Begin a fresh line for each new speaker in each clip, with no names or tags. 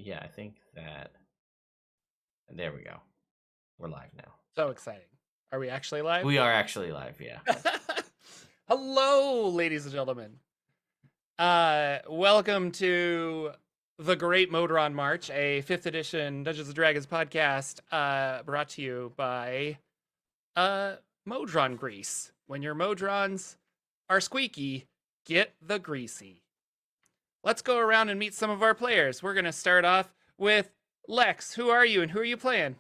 yeah, I think that. There we go. We're live now.
So exciting. Are we actually live?
We are actually live, yeah.
Hello, ladies and gentlemen. Welcome to the Great Modron March, a 5th edition Dungeons & Dragons podcast brought to you by Modron Grease. When your Modrons are squeaky, get the greasy. Let's go around and meet some of our players. We're going to start off with Lex. Who are you and who are you playing?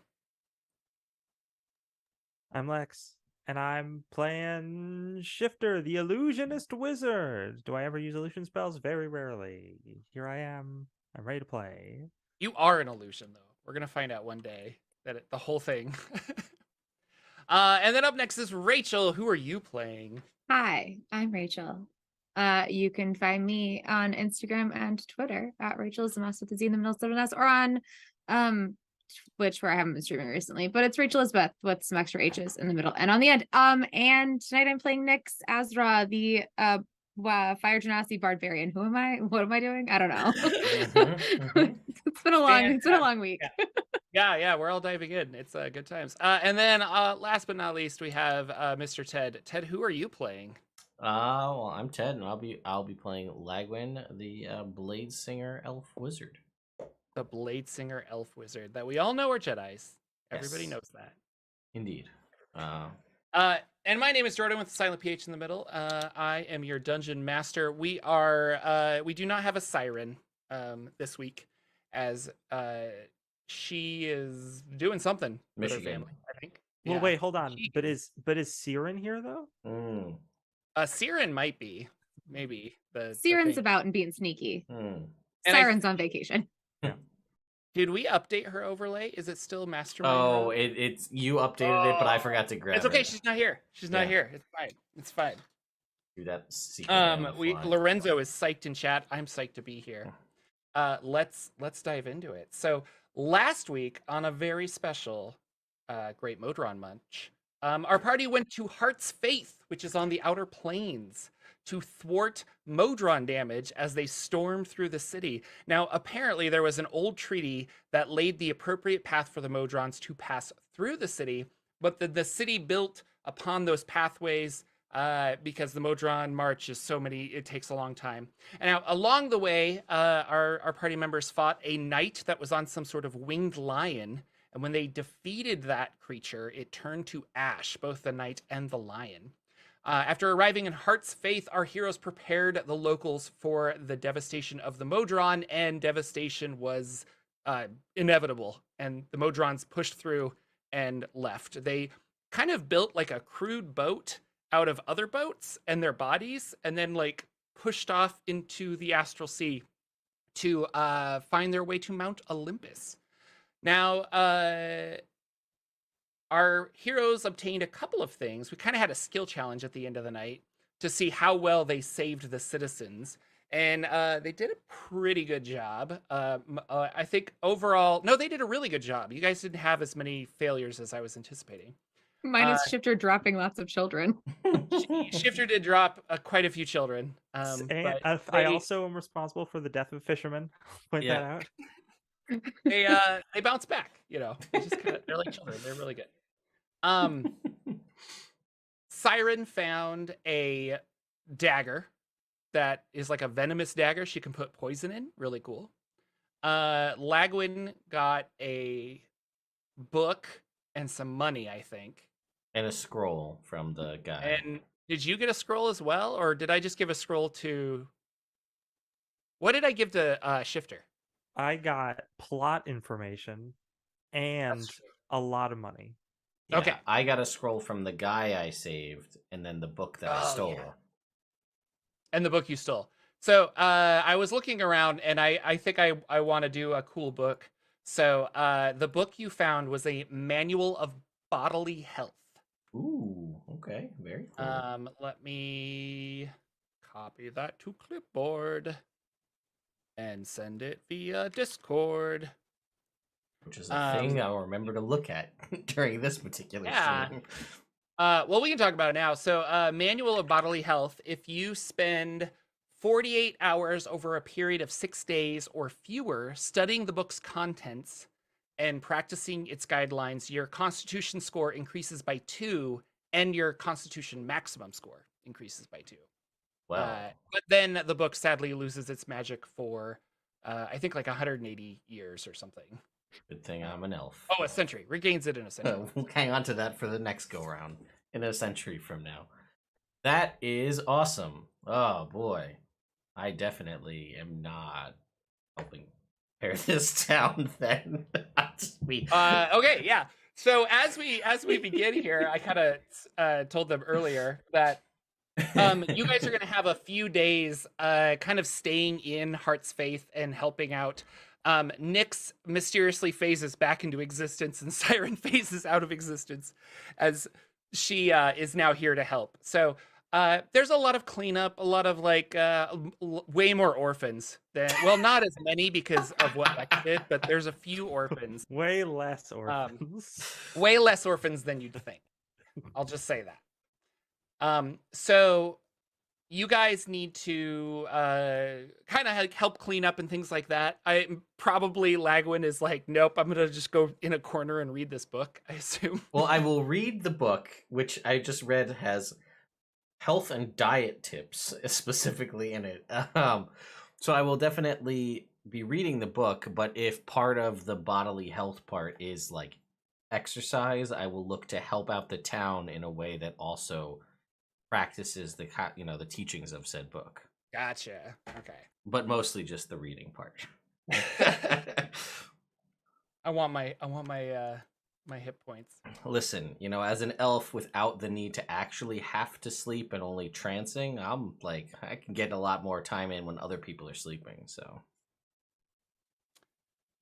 I'm Lex, and I'm playing Shifter, the Illusionist Wizard. Do I ever use illusion spells? Very rarely. Here I am. I'm ready to play.
You are an illusion, though. We're going to find out one day that the whole thing. And then up next is Rachel. Who are you playing?
Hi, I'm Rachel. You can find me on Instagram and Twitter at Rachel's the Mouse with the Z in the middle, 7S, or on Twitch, where I haven't been streaming recently, but it's Rachel Elizabeth with some extra H's in the middle and on the end. And tonight I'm playing Nyx Azra, the Fire Genasi Barbarian. Who am I? What am I doing? I don't know. It's been a long week.
Yeah, we're all diving in. It's good times. And then last but not least, we have Mr. Ted. Ted, who are you playing?
Well, I'm Ted, and I'll be playing Lagwin, the Blade Singer Elf Wizard.
The Blade Singer Elf Wizard that we all know are Jedis. Everybody
Yes.
knows that.
Indeed.
And my name is Jordan with the silent PH in the middle. I am your dungeon master. We do not have a siren this week, as she is doing something with her
Michigan.
family, I think.
Well,
Yeah.
wait, hold on. But is Siren here though?
Siren might be, maybe.
Siren's about and being sneaky.
And
Siren's on vacation.
Did we update her overlay? Is it still Mastermind?
Oh, it's you updated it, but I forgot to grab it.
It's okay. She's not here. She's not here. It's fine. It's fine.
Do that secret on the fly.
Lorenzo is psyched in chat. I'm psyched to be here. Let's dive into it. So last week on a very special Great Modron Munch, our party went to Heart's Faith, which is on the Outer Plains, to thwart Modron damage as they stormed through the city. Now, apparently there was an old treaty that laid the appropriate path for the Modrons to pass through the city, but the city built upon those pathways because the Modron March is it takes a long time. And now, along the way, our party members fought a knight that was on some sort of winged lion, and when they defeated that creature, it turned to ash, both the knight and the lion. After arriving in Heart's Faith, our heroes prepared the locals for the devastation of the Modron, and devastation was inevitable, and the Modrons pushed through and left. They kind of built like a crude boat out of other boats and their bodies, and then like pushed off into the astral sea to find their way to Mount Olympus. Now, our heroes obtained a couple of things. We kind of had a skill challenge at the end of the night to see how well they saved the citizens. And they did a pretty good job. I think overall, no, they did a really good job. You guys didn't have as many failures as I was anticipating.
Minus Shifter dropping lots of children.
Shifter did drop quite a few children.
I also am responsible for the death of fishermen. Point that out.
They bounce back, you know. They're like children. They're really good. Siren found a dagger that is like a venomous dagger she can put poison in. Really cool. Lagwin got a book and some money, I think.
And a scroll from the guy.
And did you get a scroll as well? Or did I just give a scroll to... What did I give to Shifter?
I got plot information and a lot of money.
Yeah,
okay.
I got a scroll from the guy I saved, and then the book that I stole.
Yeah. And the book you stole. So I was looking around, and I think I want to do a cool book. So the book you found was a manual of bodily health.
Ooh, okay. Very cool.
Let me copy that to clipboard and send it via Discord.
Which is a thing I'll remember to look at during this particular stream.
Well, we can talk about it now. So, Manual of Bodily Health. If you spend 48 hours over a period of 6 days or fewer, studying the book's contents and practicing its guidelines, your Constitution score increases by 2, and your Constitution maximum score increases by 2.
Wow.
But then the book sadly loses its magic for, I think, like 180 years or something.
Good thing I'm an elf.
Oh, a century. Regains it in a century.
We'll hang on to that for the next go round in a century from now. That is awesome. Oh boy, I definitely am not helping tear this down. Then
Okay, yeah. So as we begin here, I kind of told them earlier that you guys are going to have a few days kind of staying in Heart's Faith and helping out. Nyx mysteriously phases back into existence and Siren phases out of existence as she is now here to help. So there's a lot of cleanup, a lot of like way more orphans than, well, not as many because of what Lex did, but there's a few orphans.
Way less orphans.
Way less orphans than you'd think. I'll just say that. So you guys need to kind of help clean up and things like that. Probably Lagwin is like, nope, I'm gonna just go in a corner and read this book, I assume.
Well, I will read the book, which I just read has health and diet tips specifically in it. So I will definitely be reading the book, but if part of the bodily health part is like exercise, I will look to help out the town in a way that also practices the the teachings of said book.
Gotcha. Okay.
But mostly just the reading part.
I want my my hit points.
Listen, as an elf without the need to actually have to sleep and only trancing, I'm like, I can get a lot more time in when other people are sleeping, so.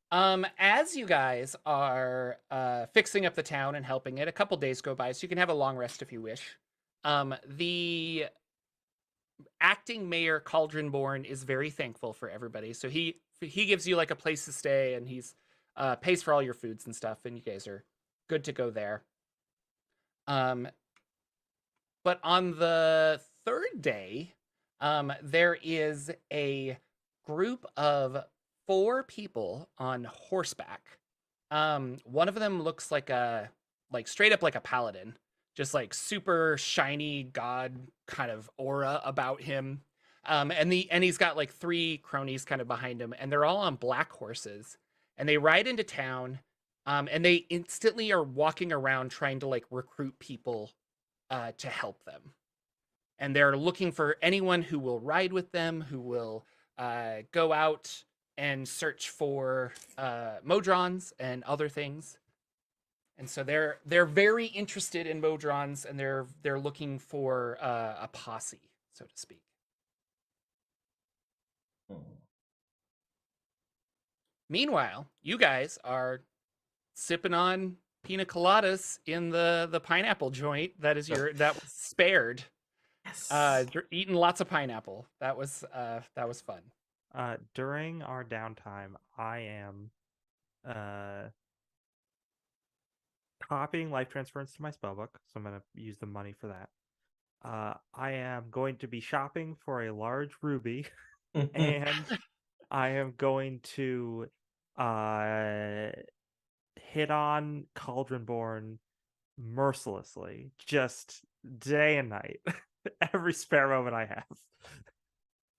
As you guys are fixing up the town and helping it, a couple days go by, so you can have a long rest if you wish. The acting mayor Cauldronborn is very thankful for everybody, so he gives you like a place to stay, and he's pays for all your foods and stuff, and you guys are good to go there. But on the third day, there is a group of 4 people on horseback. One of them looks like straight up like a paladin. Just like super shiny god kind of aura about him. And he's got like 3 cronies kind of behind him, and they're all on black horses, and they ride into town, and they instantly are walking around trying to like recruit people to help them. And they're looking for anyone who will ride with them, who will go out and search for Modrons and other things. And so they're very interested in Modrons, and they're looking for a posse, so to speak. Meanwhile, you guys are sipping on pina coladas in the pineapple joint that was spared.
Yes.
You're eating lots of pineapple. That was fun.
During our downtime, I am copying life transference to my spellbook, so I'm going to use the money for that. I am going to be shopping for a large ruby, and I am going to hit on Cauldronborn mercilessly, just day and night, every spare moment I have.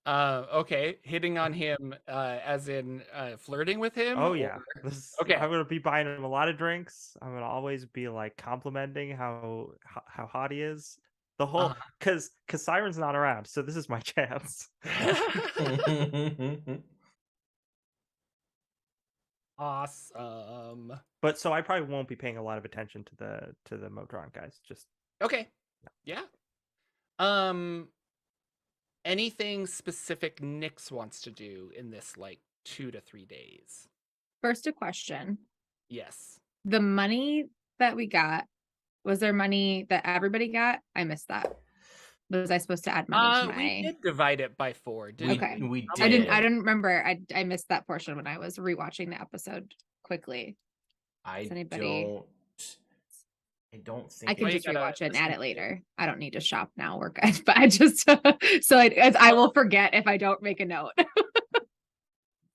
Okay, hitting on him as in flirting with him?
Oh yeah.
Okay.
I'm gonna be buying him a lot of drinks. I'm gonna always be like complimenting how hot he is. The whole because Siren's not around, so this is my chance.
Awesome.
But so I probably won't be paying a lot of attention to the Modron guys. Just
okay. Yeah. Anything specific Nyx wants to do in this like 2 to 3 days?
First, a question.
Yes.
The money that we got, was there money that everybody got? I missed that. Was I supposed to add money to my?
We did divide it by 4.
Okay.
We did.
I didn't remember. I missed that portion when I was rewatching the episode quickly.
I
Does anybody...
don't I don't think
I can
Well, you
just
gotta
rewatch it and
listen
add
to
it later. I don't need to shop now. We're good. But I just I will forget if I don't make a note.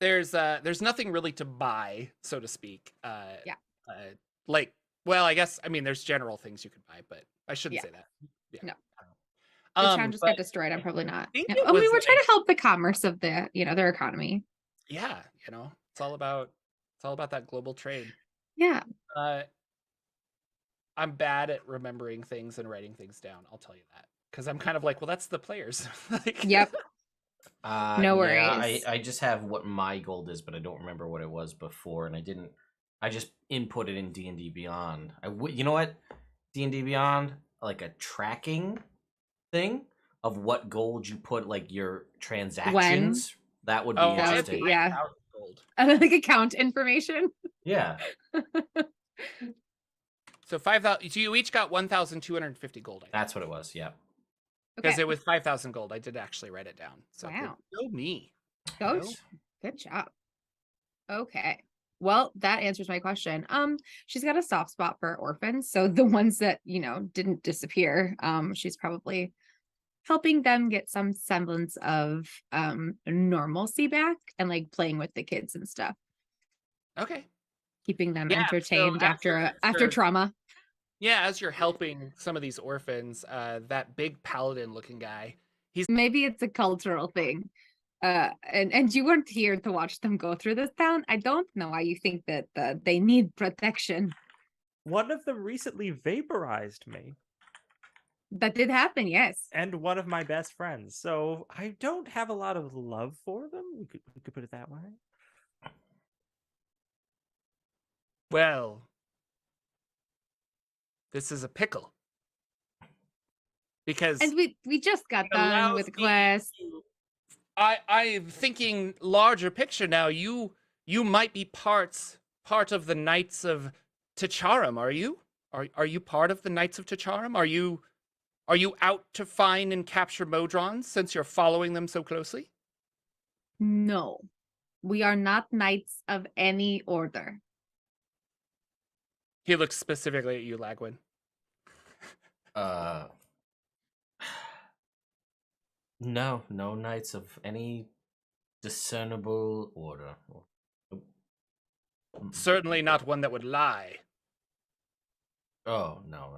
there's nothing really to buy, so to speak.
Yeah.
Like, well, I guess, I mean, there's general things you could buy, but I shouldn't
Yeah.
say that. Yeah.
No.
I
The
don't know.
town just
But
got destroyed. I'm probably not.
think
Yeah.
it
I mean,
was
we're trying
like,
to help the commerce of the, their economy.
yeah, it's all about that global trade.
Yeah.
Uh, I'm bad at remembering things and writing things down. I'll tell you that, because I'm kind of like, well, that's the players. Like,
Yep. No
Yeah,
worries.
I just have what my gold is, but I don't remember what it was before, and I just input it in D&D Beyond. You know what? D&D Beyond, like a tracking thing of what gold you put, like your transactions. That would be
oh, I have
interesting.
yeah.
5,000 gold.
I don't think account information.
Yeah.
So 5,000. So you each got 1,250 gold.
That's what it was. Yeah.
Because
Okay.
it was 5,000 gold. I did actually write it down. So
Wow.
Go me.
Go.
Nice.
Good job. Okay. Well, that answers my question. She's got a soft spot for orphans, so the ones that, didn't disappear, she's probably helping them get some semblance of normalcy back and like playing with the kids and stuff,
Okay.
keeping them
Yeah, so
entertained after
after
trauma.
Yeah, as you're helping some of these orphans, that big paladin looking guy,
Maybe it's a cultural thing. And you weren't here to watch them go through this town. I don't know why you think that they need protection.
One of them recently vaporized me,
That did happen, yes.
and one of my best friends. So I don't have a lot of love for them. We could put it that way.
well, this is a pickle. Because
And we just got
it
done
allows
with
me
class.
I'm thinking larger picture now. You might be part of the Knights of Tacharum, are you? Are you part of the Knights of Tacharum? Are you out to find and capture Modrons since you're following them so closely?
No, we are not knights of any order.
He looks specifically at you, Lagwin.
No knights of any discernible order.
Certainly not one that would lie.
Oh no,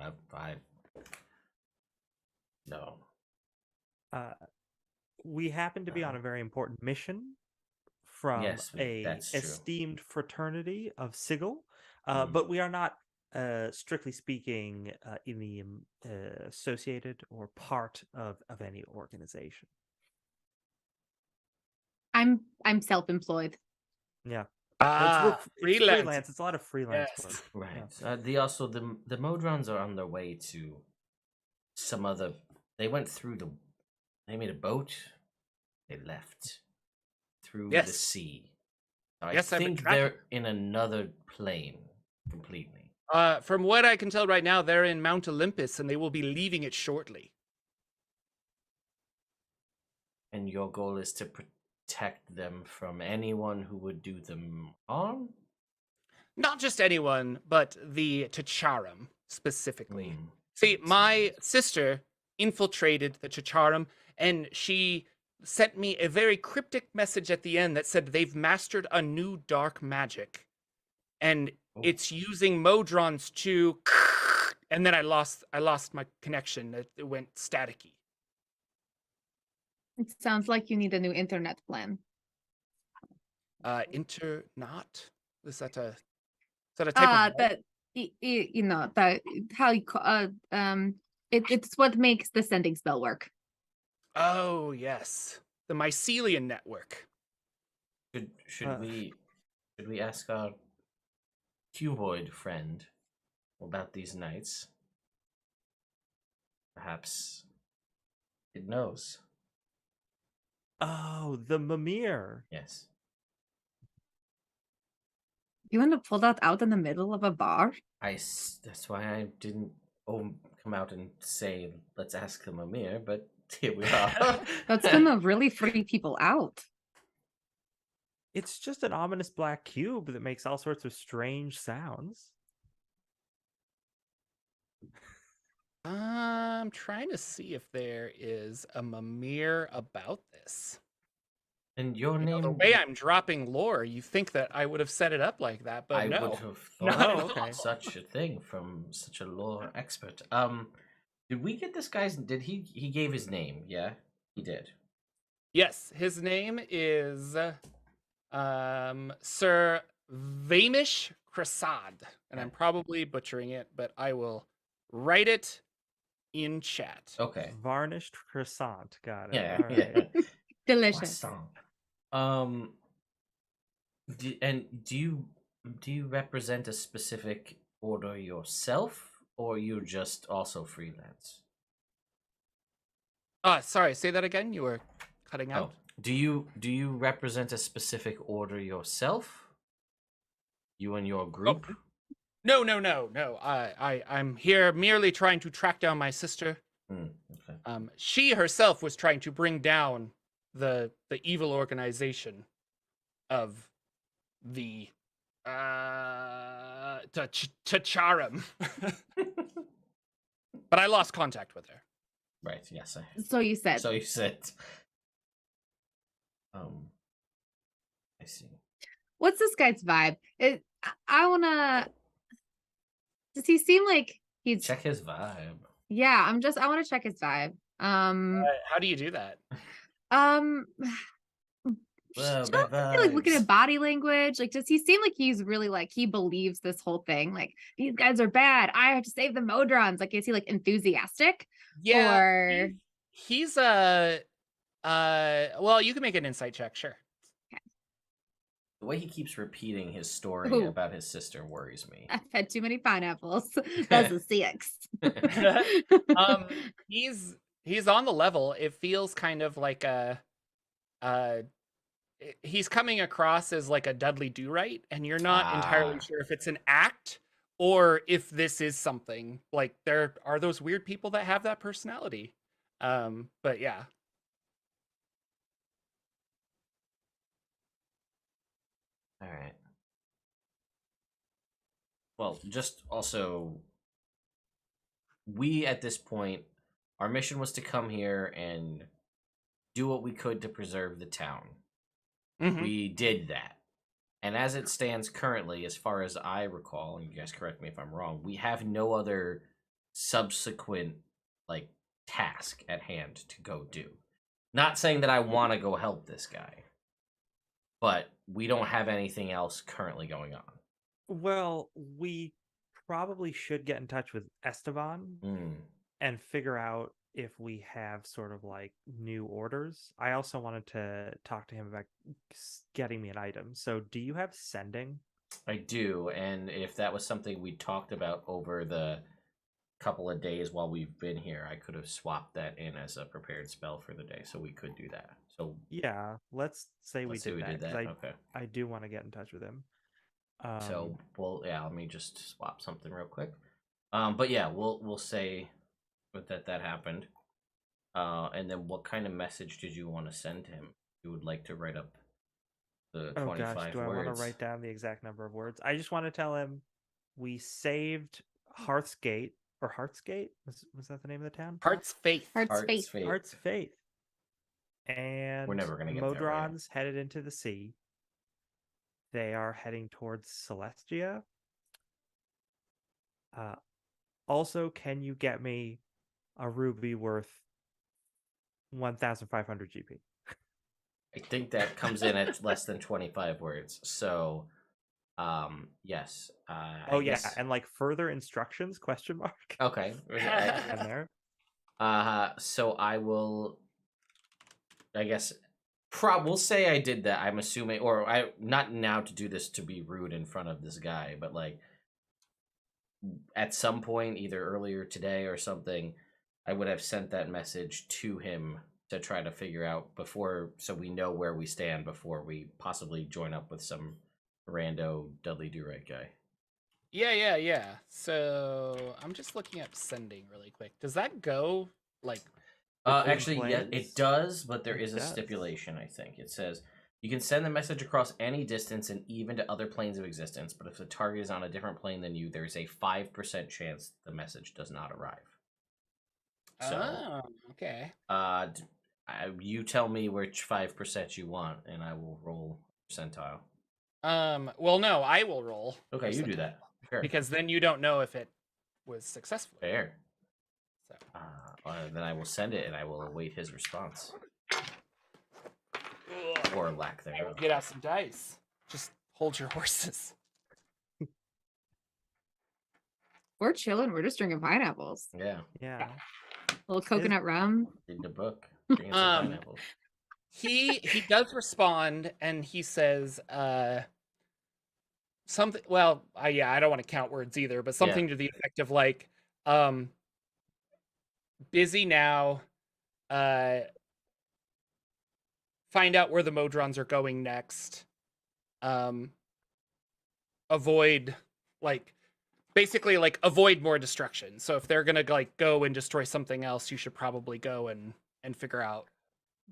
no.
We happen to be on a very important mission from
Yes, that's true.
esteemed fraternity of Sigil,
Mhm.
but we are not, strictly speaking, in the associated or part of any organization.
I'm self-employed.
Yeah.
Ah,
It's
freelance.
freelance. It's a lot of freelance
Yes.
work.
Right.
Yeah.
The Modrons are on their way to some other. They went through They made a boat. They left through the
Yes.
sea.
Yes,
I
I've been
think
tracking.
they're in another plane completely.
From what I can tell right now, they're in Mount Olympus and they will be leaving it shortly.
And your goal is to protect them from anyone who would do them harm?
Not just anyone, but the Tacharum specifically.
Hmm.
See, my sister infiltrated the Tacharum and she sent me a very cryptic message at the end that said they've mastered a new dark magic. And
Oh.
it's using Modrons to and then I lost my connection. It went staticky.
It sounds like you need a new internet plan.
Not? Is that a type of
That the how you it's what makes the sending spell work.
Oh, yes. The mycelium network.
Should we ask our cuboid friend about these knights? Perhaps it knows.
Oh, the Mimir.
Yes.
You want to pull that out in the middle of a bar?
That's why I didn't come out and say let's ask the Mimir, but here we are.
That's gonna really freak people out.
It's just an ominous black cube that makes all sorts of strange sounds.
I'm trying to see if there is a Mimir about this.
And your
You know,
name?
the way I'm dropping lore, you think that I would have set it up like that, but
I
no.
would have
Not
thought
at
okay.
all.
such a thing from such a lore expert. Did we get this guy's? Did he gave his name? Yeah, he did.
Yes, his name is Sir Vamish Krasad, and I'm probably butchering it, but I will write it in chat.
Okay.
Varnished croissant. Got it.
Yeah.
All right.
Yeah.
Delicious.
Croissant. Do you represent a specific order yourself, or you just also freelance?
Sorry, say that again. You were cutting out.
Do you represent a specific order yourself? You and your group?
No. I'm here merely trying to track down my sister.
Okay.
She herself was trying to bring down the evil organization of the Tacharum. But I lost contact with her.
Right. Yes.
So you said.
So you said. I see.
What's this guy's vibe? I wanna. Does he seem like he's?
Check his vibe.
Yeah, I want to check his vibe.
How do you do that?
Well,
Don't feel like looking at body language. Like, does he seem like he's really like he believes this whole thing? Like, these guys are bad. I have to save the Modrons. Like, is he like enthusiastic?
Yeah,
Or
he's well, you can make an insight check, sure.
The way he keeps repeating his story
Ooh.
about his sister worries me.
I've had too many pineapples. That's a 6.
He's on the level. It feels kind of like he's coming across as like a Dudley Do-Right, and you're not entirely sure if it's an act or if this is something. Like, there are those weird people that have that personality. But yeah.
All right. Well, just also, we at this point, our mission was to come here and do what we could to preserve the town.
Mhm.
We did that. And as it stands currently, as far as I recall, and you guys correct me if I'm wrong, we have no other subsequent like task at hand to go do. Not saying that I want to go help this guy, but we don't have anything else currently going on.
Well, we probably should get in touch with Esteban and figure out if we have sort of like new orders. I also wanted to talk to him about getting me an item. So do you have sending?
I do, and if that was something we talked about over the couple of days while we've been here, I could have swapped that in as a prepared spell for the day, so we could do that. So
yeah, let's say we did that.
Okay.
I do want to get in touch with him.
So well, yeah, let me just swap something real quick. But yeah, we'll say that happened. And then what kind of message did you want to send him? You would like to write up the 25
gosh, do I want to write down the exact number of words? I just want to tell him we saved Hearthsgate, or Hearthsgate? Was that the name of the town?
Heart's Faith.
Heart's Faith.
Heart's Faith. And
we're never gonna get
Modron's
that right.
headed into the sea. They are heading towards Celestia. Also, can you get me a ruby worth 1,500 GP?
I think that comes in at less than 25 words. So, yes.
Oh yeah, and like further instructions? ?
Okay.
And there.
So I will. I guess. We'll say I did that. I'm assuming, or I not now to do this to be rude in front of this guy, but like at some point, either earlier today or something, I would have sent that message to him to try to figure out before, so we know where we stand before we possibly join up with some rando Dudley Do-Right guy.
Yeah. So I'm just looking up sending really quick. Does that go like?
Actually, yeah, it does, but there is a stipulation, I think. It says, you can send the message across any distance and even to other planes of existence, but if the target is on a different plane than you, there's a 5% chance the message does not arrive. So,
Oh, okay.
you tell me which 5% you want, and I will roll percentile.
Well, no, I will roll.
Okay, you do that. Sure.
Because then you don't know if it was successful.
Fair.
So.
Then I will send it, and I will await his response. Or lack thereof.
Get out some dice. Just hold your horses.
We're chilling. We're just drinking pineapples.
Yeah.
Yeah.
A little coconut rum.
Read the book. Bring in some pineapples.
He does respond, and he says something. Well, I don't want to count words either, but something to the effect of like, busy now. Find out where the Modrons are going next. Avoid, like, basically, like, avoid more destruction. So if they're gonna like go and destroy something else, you should probably go and figure out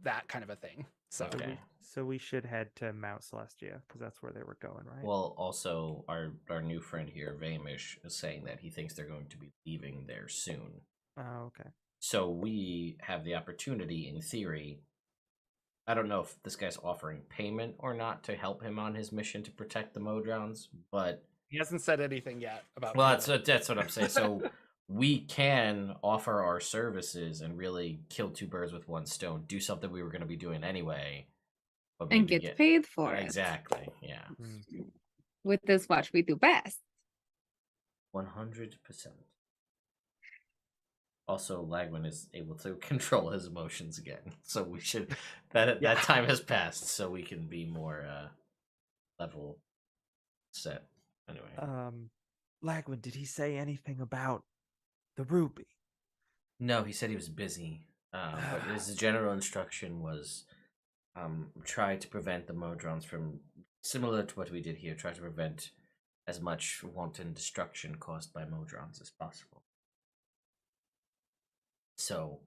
that kind of a thing. So
Okay.
So we should head to Mount Celestia because that's where they were going, right?
Well, also, our new friend here, Vamish, is saying that he thinks they're going to be leaving there soon.
Oh, okay.
So we have the opportunity, in theory. I don't know if this guy's offering payment or not to help him on his mission to protect the Modrons, but
he hasn't said anything yet about.
Well, that's what I'm saying. So we can offer our services and really kill two birds with one stone. Do something we were going to be doing anyway, but
And get paid for it.
Exactly. Yeah.
With this watch, we do best.
100%. Also, Lagwin is able to control his emotions again, so we should that time has passed, so we can be more level set. Anyway,
Lagwin, did he say anything about the ruby?
No, he said he was busy. But his general instruction was try to prevent the Modrons from, similar to what we did here, try to prevent as much wanton destruction caused by Modrons as possible. So,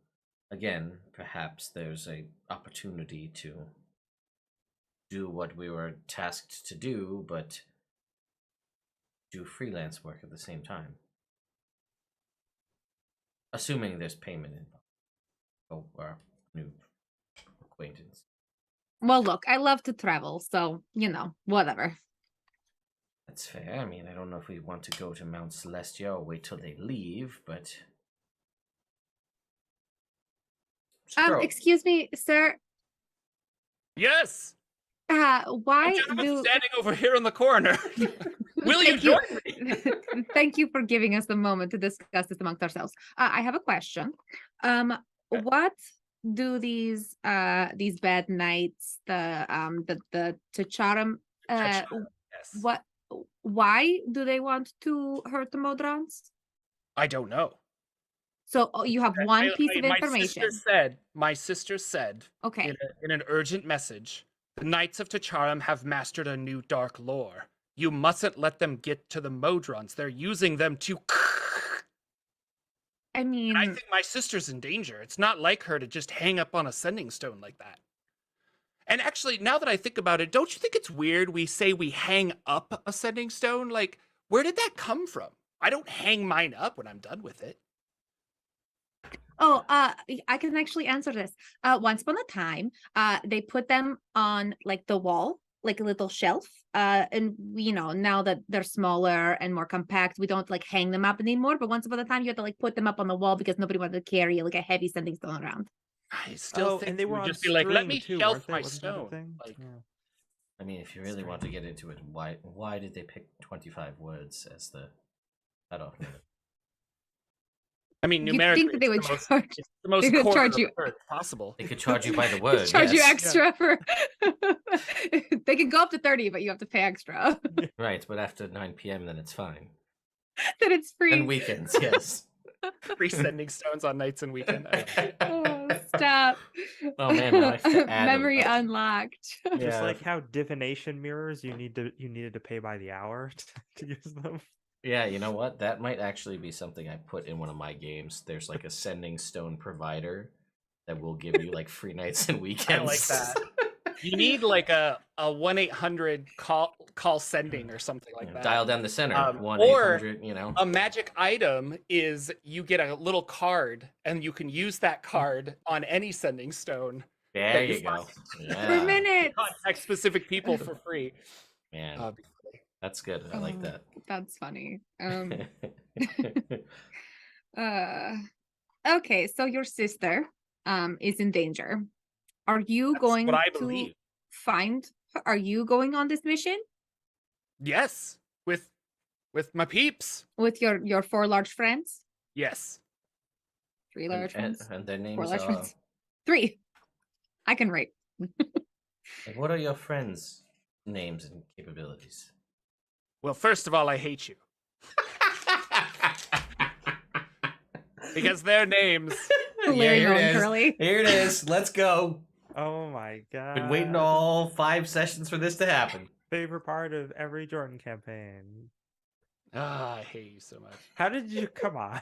again, perhaps there's a opportunity to do what we were tasked to do, but do freelance work at the same time. Assuming there's payment involved. Oh, our new acquaintance.
Well, look, I love to travel, so, whatever.
That's fair. I mean, I don't know if we want to go to Mount Celestia or wait till they leave, but...
Excuse me, sir.
Yes.
Why do
standing over here in the corner? Will you join me?
Thank you for giving us the moment to discuss this amongst ourselves. I have a question. What do these bad knights, the Tacharum,
Yes.
why do they want to hurt the Modrons?
I don't know.
So you have one piece of information.
My sister said,
okay,
in an urgent message, the Knights of Tacharum have mastered a new dark lore. You mustn't let them get to the Modrons. They're using them to...
I mean...
I think my sister's in danger. It's not like her to just hang up on a sending stone like that. And actually, now that I think about it, don't you think it's weird we say we hang up a sending stone? Like, where did that come from? I don't hang mine up when I'm done with it.
Oh, I can actually answer this. Once upon a time, they put them on like the wall, like a little shelf. And now that they're smaller and more compact, we don't like hang them up anymore. But once upon a time, you had to like put them up on the wall because nobody wanted to carry like a heavy sending stone around.
I still think
and they were
would
on
just be like, let me
string, too,
shelf
weren't they?
my
Wasn't that a
stone.
thing?
Like,
Yeah.
I mean, if you really want to get into it, why did they pick 25 words as the cutoff number?
I mean,
You
numerically,
think that they would
it's
charge?
the most
they would
core
charge
of the
you-
word possible.
They could charge you by the word.
Charge you
yes.
extra for. They can go up to 30, but you have to pay extra.
Right, but after 9 p.m., then it's fine.
Then it's free.
And weekends, yes.
Free sending stones on nights and weekend.
Oh, stop.
Oh man, now I have to add
Memory unlocked.
Just like how divination mirrors, you needed to pay by the hour to use them.
Yeah, you know what? That might actually be something I put in one of my games. There's like a sending stone provider that will give you like free nights and weekends.
I like that. You need like a 1-800 call sending or something like that.
Dial down the center.
Um,
1-800, you know.
A magic item is you get a little card, and you can use that card on any sending stone.
There
that
you go.
find
For
Yeah.
minutes.
Contact specific people for free.
Man, that's good. I like that.
That's funny. Okay, so your sister is in danger. Are you
That's
going
what I
to
believe.
find her? Are you going on this mission
Yes, with my peeps.
with your 4 large friends?
Yes.
3 large friends?
And their
4
names
large
are.
friends? 3. I can write.
What are your friends' names and capabilities?
Well, first of all, I hate you because their names.
Larry
here it
Owen
is.
Curly.
Here it is. Let's go.
Oh my god.
Been waiting all 5 sessions for this to happen.
Favorite part of every Jordan campaign.
I hate you so much.
How did you come on?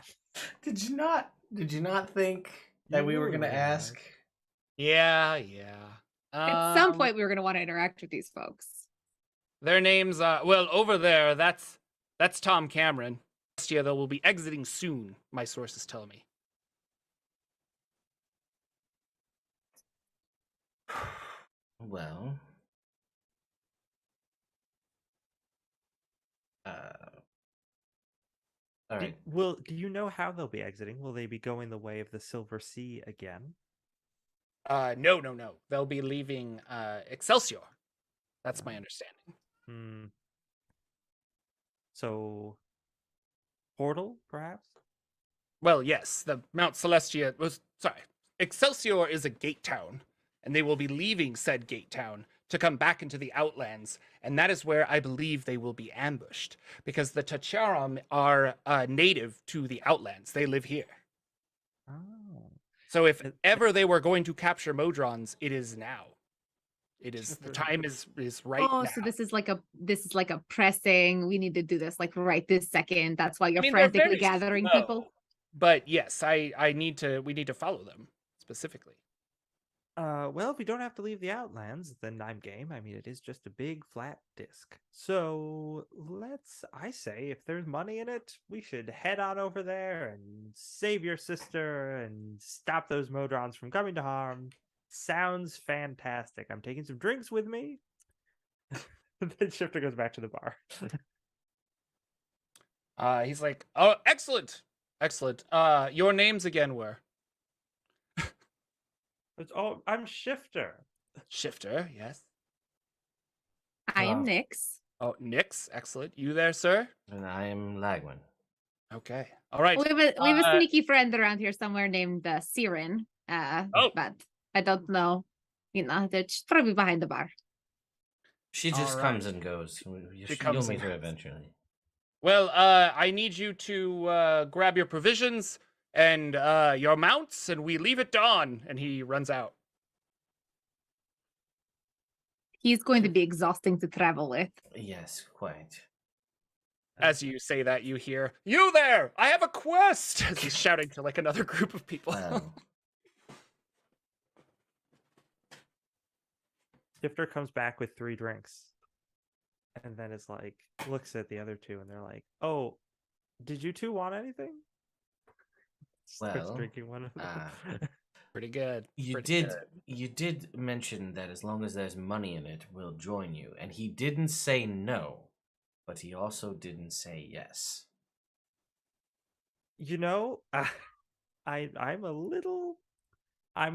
Did you not think that we were gonna ask?
Yeah.
At some point, we were going to want to interact with these folks.
Their names are over there. That's Tom Cameron. Next year, they will be exiting soon. My sources tell me.
Well, all right.
Do you know how they'll be exiting? Will they be going the way of the Silver Sea again?
No. They'll be leaving Excelsior. That's my understanding.
So, Portal, perhaps?
Well, yes, the Mount Celestia was Excelsior is a gate town, and they will be leaving said gate town to come back into the Outlands, and that is where I believe they will be ambushed, because the Tacharum are native to the Outlands. They live here.
Oh.
So if ever they were going to capture Modrons, it is now. It is the time is right now.
So this is like a pressing. We need to do this like right this second. That's why you're
They're
frantically
very
gathering
slow,
people.
But yes, we need to follow them specifically.
Well, if we don't have to leave the Outlands, then I'm game. I mean, it is just a big flat disc. So I say, if there's money in it, we should head on over there and save your sister and stop those Modrons from coming to harm. Sounds fantastic. I'm taking some drinks with me. Then Shifter goes back to the bar.
He's like, oh, excellent. Your names again were?
I'm Shifter.
Shifter, yes.
I am Nyx.
Oh, Nyx, excellent. You there, sir?
And I am Lagwin.
Okay. All right.
We have a sneaky friend around here somewhere named Siren. But I don't know. She's probably behind the bar.
She just comes and goes. You'll meet her eventually.
Well, I need you to grab your provisions and your mounts, and we leave at dawn. And he runs out.
He's going to be exhausting to travel with.
Yes, quite.
As you say that, you hear, "You there! I have a quest!" As he's shouting to like another group of people.
Shifter comes back with 3 drinks. And then it's like, looks at the other 2 and they're like, "Oh, did you 2 want anything?" Starts drinking one of them.
Pretty good.
You did mention that as long as there's money in it, we'll join you. And he didn't say no, but he also didn't say yes.
You know, I'm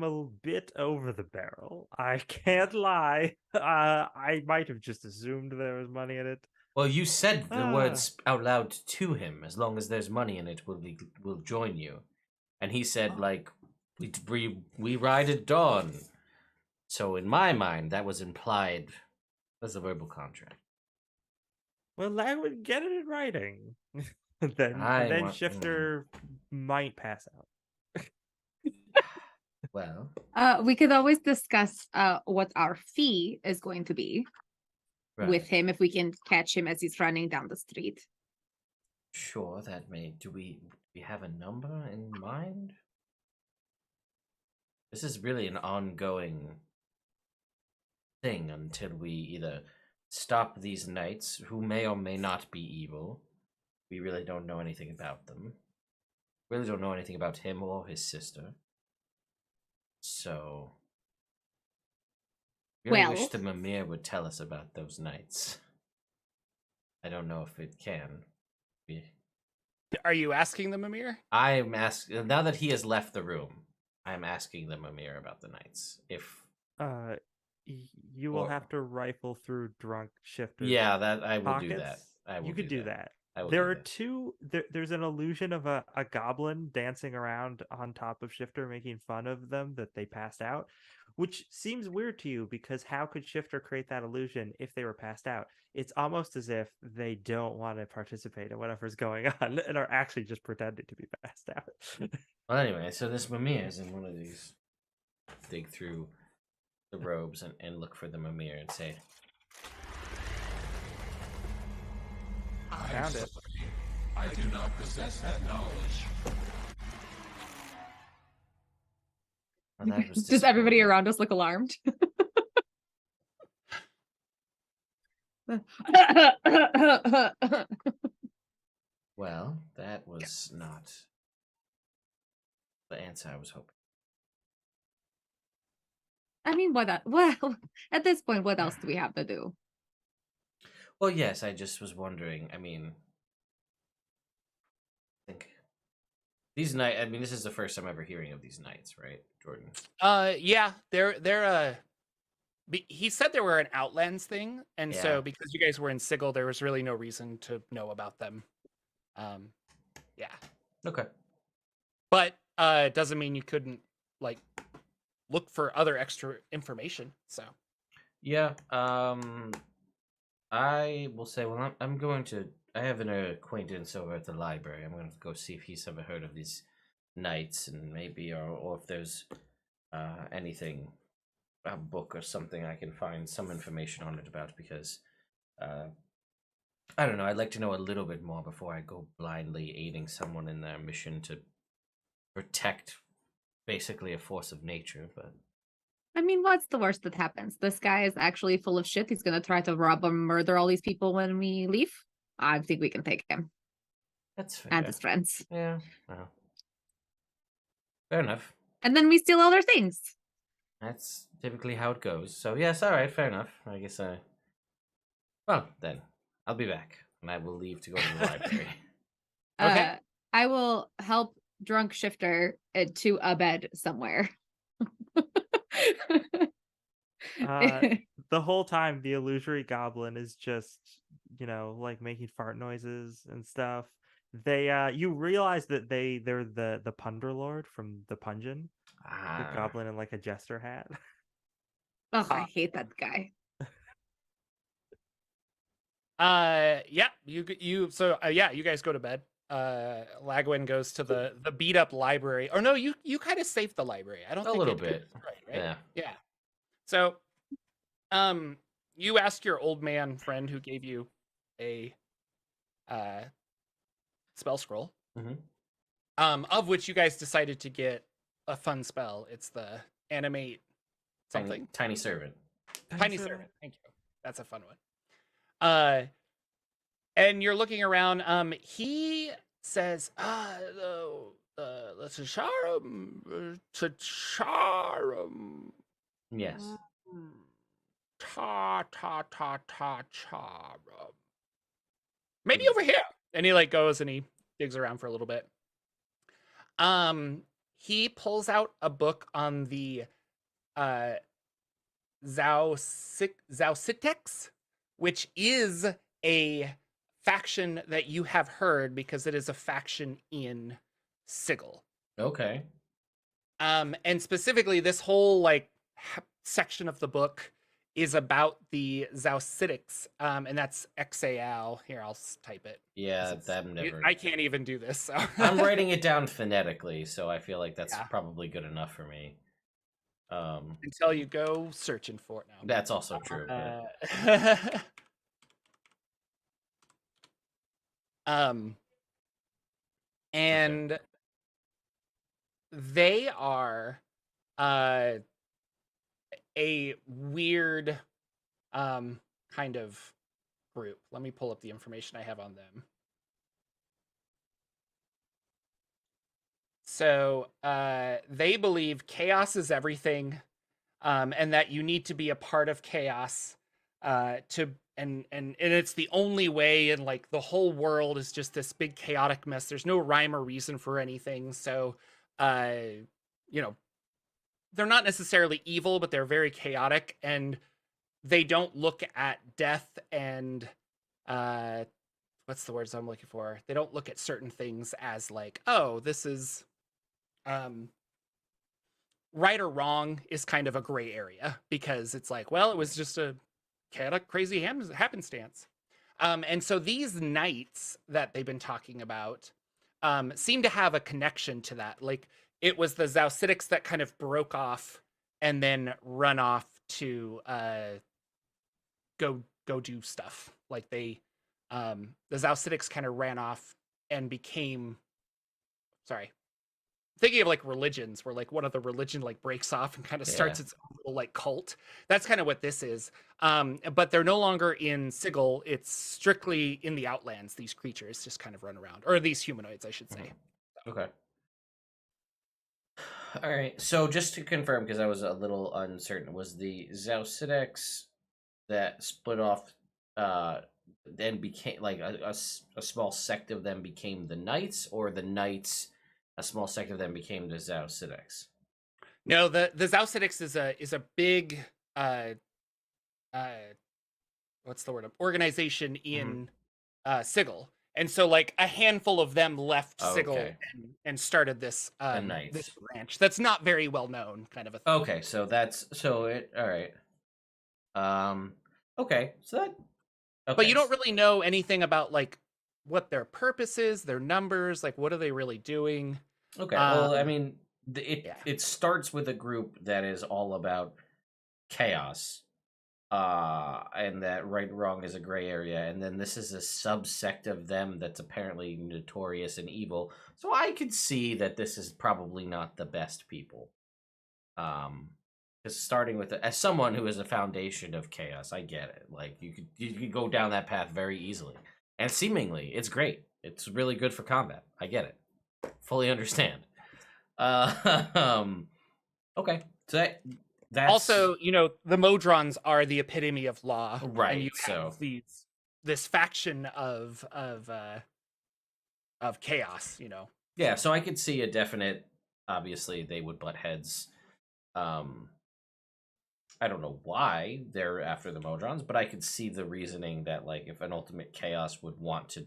a bit over the barrel. I can't lie. I might have just assumed there was money in it.
Well, you said the words out loud to him. As long as there's money in it, we'll join you. And he said, we ride at dawn. So in my mind, that was implied as a verbal contract.
Well, I would get it in writing. then Shifter might pass out.
Well,
we could always discuss what our fee is going to be with him if we can catch him as he's running down the street.
Sure, that may. Do we have a number in mind? This is really an ongoing thing until we either stop these knights, who may or may not be evil. We really don't know anything about them. Really don't know anything about him or his sister. So, really wish
Well,
the Mimir would tell us about those knights. I don't know if it can.
Are you asking the Mimir?
I'm asking, now that he has left the room, I'm asking the Mimir about the knights. If
You will
Or-
have to rifle through drunk shifters.
yeah, that I will do that.
Pockets.
I will
You could do that.
I will
There
do
are
that.
two. There's an illusion of a goblin dancing around on top of Shifter, making fun of them that they passed out, which seems weird to you because how could Shifter create that illusion if they were passed out? It's almost as if they don't want to participate in whatever's going on and are actually just pretending to be passed out.
Well, anyway, so this Mimir is in one of these. Dig through the robes and look for the Mimir and say,
Found it.
I do not possess that knowledge.
well, that was
does everybody
disappointing.
around us look alarmed?
Well, that was not the answer I was hoping.
I mean, well, at this point, what else do we have to do?
Well, yes, I just was wondering. I mean, I think these knights. I mean, this is the first time ever hearing of these knights, right, Jordan?
Yeah, they're he said they were an Outlands thing, and
Yeah.
so because you guys were in Sigil, there was really no reason to know about them. Yeah,
Okay.
but it doesn't mean you couldn't like look for other extra information. So
Yeah. I will say. Well, I'm going to. I have an acquaintance over at the library. I'm going to go see if he's ever heard of these knights, and maybe, or if there's anything, a book or something I can find some information on it about, because I don't know. I'd like to know a little bit more before I go blindly aiding someone in their mission to protect basically a force of nature. But
I mean, what's the worst that happens? This guy is actually full of shit. He's gonna try to rob or murder all these people when we leave. I think we can take him
that's fair.
and his friends.
Yeah. Well, fair enough.
And then we steal all their things.
That's typically how it goes. So yes, all right, fair enough. I guess I. Well, then I'll be back, and I will leave to go to the library.
Okay.
I will help drunk Shifter to a bed somewhere.
The whole time, the illusory goblin is just, like making fart noises and stuff. You realize that they're the Punder Lord from the Pungeon, the
Ah,
goblin in like a jester hat.
Oh, I hate that guy.
yeah, you guys go to bed. Lagwin goes to the beat up library. Or no, you kind of saved the library. I don't
a
think
little
it
bit.
goes right?
Yeah.
Yeah. So, you ask your old man friend who gave you a spell scroll,
Mm-hmm.
of which you guys decided to get a fun spell. It's the animate something.
Tiny servant.
Tiny servant. Thank you. That's a fun one. And you're looking around. He says, let's Charum.
Yes.
Charum. Maybe over here. And he like goes and he digs around for a little bit. He pulls out a book on the Zausitex, which is a faction that you have heard because it is a faction in Sigil.
Okay.
And specifically, this whole like section of the book is about the Zausitics, and that's XAL. Here, I'll type it.
Yeah, that never.
I can't even do this. So
I'm writing it down phonetically, so I feel like that's
Yeah.
probably good enough for me.
Until you go searching for it now.
That's also true. But...
And they are a weird kind of group. Let me pull up the information I have on them. So they believe chaos is everything, and that you need to be a part of chaos and it's the only way, and like the whole world is just this big chaotic mess. There's no rhyme or reason for anything. So you know, they're not necessarily evil, but they're very chaotic, and they don't look at death and what's the words I'm looking for? They don't look at certain things as like, oh, this is right or wrong is kind of a gray area, because it's like, well, it was just a chaotic, crazy happenstance. And so these knights that they've been talking about seem to have a connection to that. Like, it was the Zaucidics that kind of broke off and then run off to go do stuff. Like the Zaucidics kind of ran off and became, sorry, thinking of like religions, where like one of the religion like breaks off and kind of starts its own little like cult. That's kind of what this is. But they're no longer in Sigil. It's strictly in the Outlands. These creatures just kind of run around, or these humanoids, I should say.
Okay. All right. So just to confirm, because I was a little uncertain, was the Zaucidics that split off, then became like a small sect of them became the Knights, or the Knights, a small sect of them became the Zaucidics?
No, the Zaucidics is a big what's the word? Organization in Sigil. And so like a handful of them left Sigil and started this this branch that's not very well known, kind of a thing.
Okay, so that's all right. Okay, so that
But you don't really know anything about like what their purpose is, their numbers, like what are they really doing?
Okay, well, I mean, it starts with a group that is all about chaos, and that right and wrong is a gray area, and then this is a subsect of them that's apparently notorious and evil. So I could see that this is probably not the best people. Because starting with as someone who is a foundation of chaos, I get it. Like you could go down that path very easily, and seemingly it's great. It's really good for combat. I get it. Fully understand. Okay, so that's
also, you know, the Modrons are the epitome of law,
right?
And you have this faction of chaos, you know.
Yeah, so I could see a definite. Obviously, they would butt heads. I don't know why they're after the Modrons, but I could see the reasoning that, like, if an ultimate chaos would want to,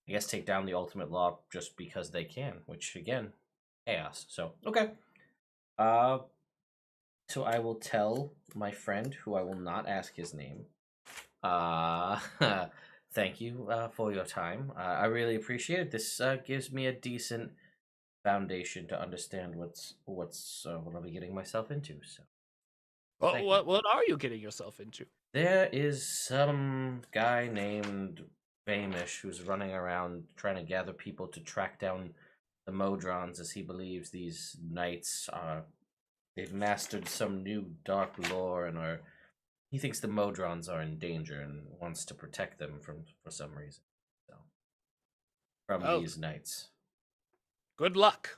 I guess, take down the ultimate law just because they can, which again, chaos. So okay. So I will tell my friend, who I will not ask his name. Thank you for your time. I really appreciate it. This gives me a decent foundation to understand what I'll be getting myself into. So,
what are you getting yourself into?
There is some guy named Vamish who's running around trying to gather people to track down the Modrons, as he believes these knights they've mastered some new dark lore and he thinks the Modrons are in danger and wants to protect them for some reason. So, from these knights.
Good luck.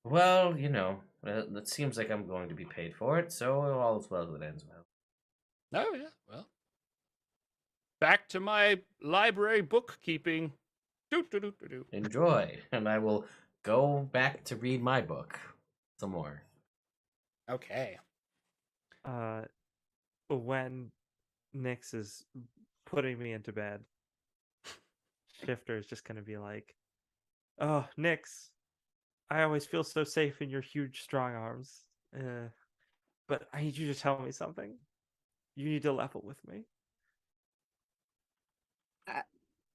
Well, you know, it seems like I'm going to be paid for it, so all is well that ends well.
Oh yeah, well. Back to my library bookkeeping.
Enjoy, and I will go back to read my book some more.
Okay.
When Nyx is putting me into bed, Shifter is just gonna be like, "Oh, Nyx, I always feel so safe in your huge, strong arms. But I need you to tell me something. You need to level with me."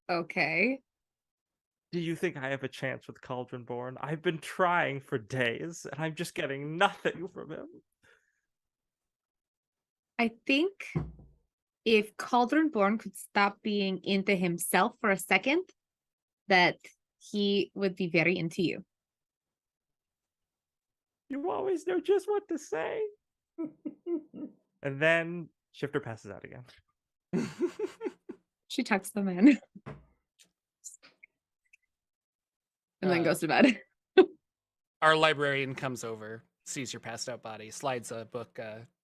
Okay.
Do you think I have a chance with Cauldronborn? I've been trying for days, and I'm just getting nothing from him.
I think if Cauldronborn could stop being into himself for a second, that he would be very into you.
You always know just what to say. And then Shifter passes out again.
She tucks them in and then goes to bed.
Our librarian comes over, sees your passed out body, slides a book.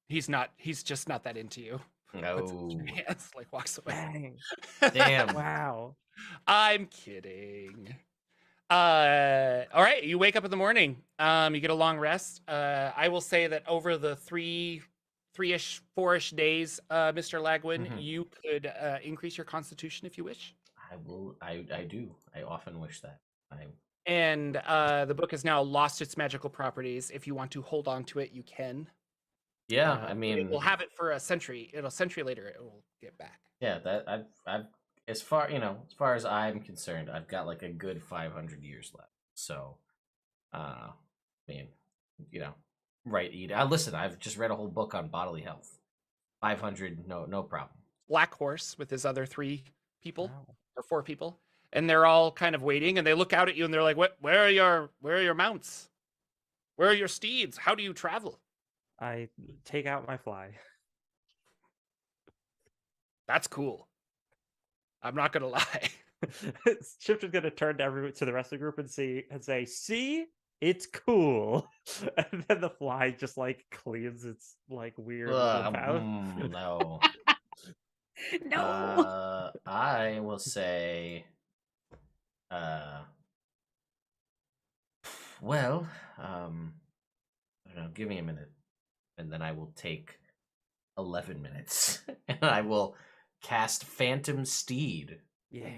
He's just not that into you. Puts it in
No.
your hands, like walks away.
Dang.
Damn.
Wow.
I'm kidding. All right, you wake up in the morning. You get a long rest. I will say that over the three-ish, four-ish days, Mr. Lagwin,
Mhm.
you could increase your constitution if you wish.
I will. I do. I often wish that.
And the book has now lost its magical properties. If you want to hold on to it, you can.
Yeah, I
But
mean,
we'll have it for a century. A century later, it will get back.
yeah, that I've as far as I'm concerned, I've got like a good 500 years left. So, I mean, right? Listen, I've just read a whole book on bodily health. 500, no problem.
Black Horse with his other 3 people
Wow.
or 4 people, and they're all kind of waiting, and they look out at you, and they're like, "What? Where are your mounts? Where are your steeds? How do you travel?"
I take out my fly.
That's cool. I'm not gonna lie.
Shifter's gonna turn to the rest of the group and say, "See, it's cool." And then the fly just like cleans its like weird little mouth.
No.
No.
I will say, well, I don't know. Give me a minute, and then I will take 11 minutes, and I will cast Phantom Steed.
Yeah.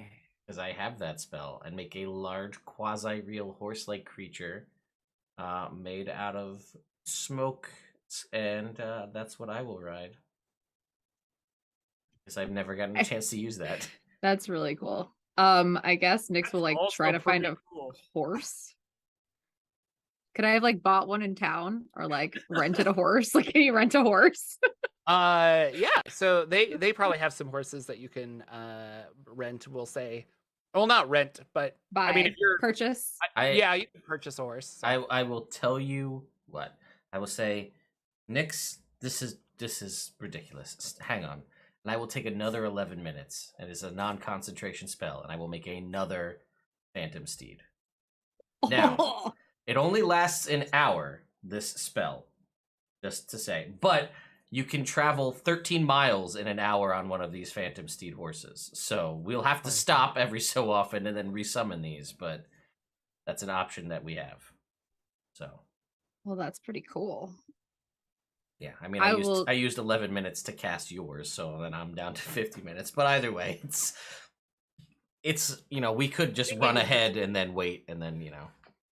Because I have that spell, and make a large quasi-real horse-like creature made out of smoke, and that's what I will ride. Because I've never gotten a chance to use that.
That's really cool. I guess Nyx will like
Also
try to find
pretty
a
cool.
horse. Could I have like bought one in town or like rented a horse? Like, can you rent a horse?
Yeah. So they probably have some horses that you can rent. We'll say, well, not rent, but
Buy,
I mean, if you're
purchase.
yeah, you can purchase a horse. So.
I will tell you what. I will say, Nyx, this is ridiculous. Hang on. And I will take another 11 minutes, and it's a non-concentration spell, and I will make another Phantom Steed. Now, it only lasts an hour, this spell, just to say. But you can travel 13 miles in an hour on one of these Phantom Steed horses. So we'll have to stop every so often and then resummon these, but that's an option that we have. So,
Well, that's pretty cool.
yeah, I mean,
I
I used 11 minutes to cast yours, so then I'm down to 50 minutes. But either way, it's we could just run ahead and then wait, and then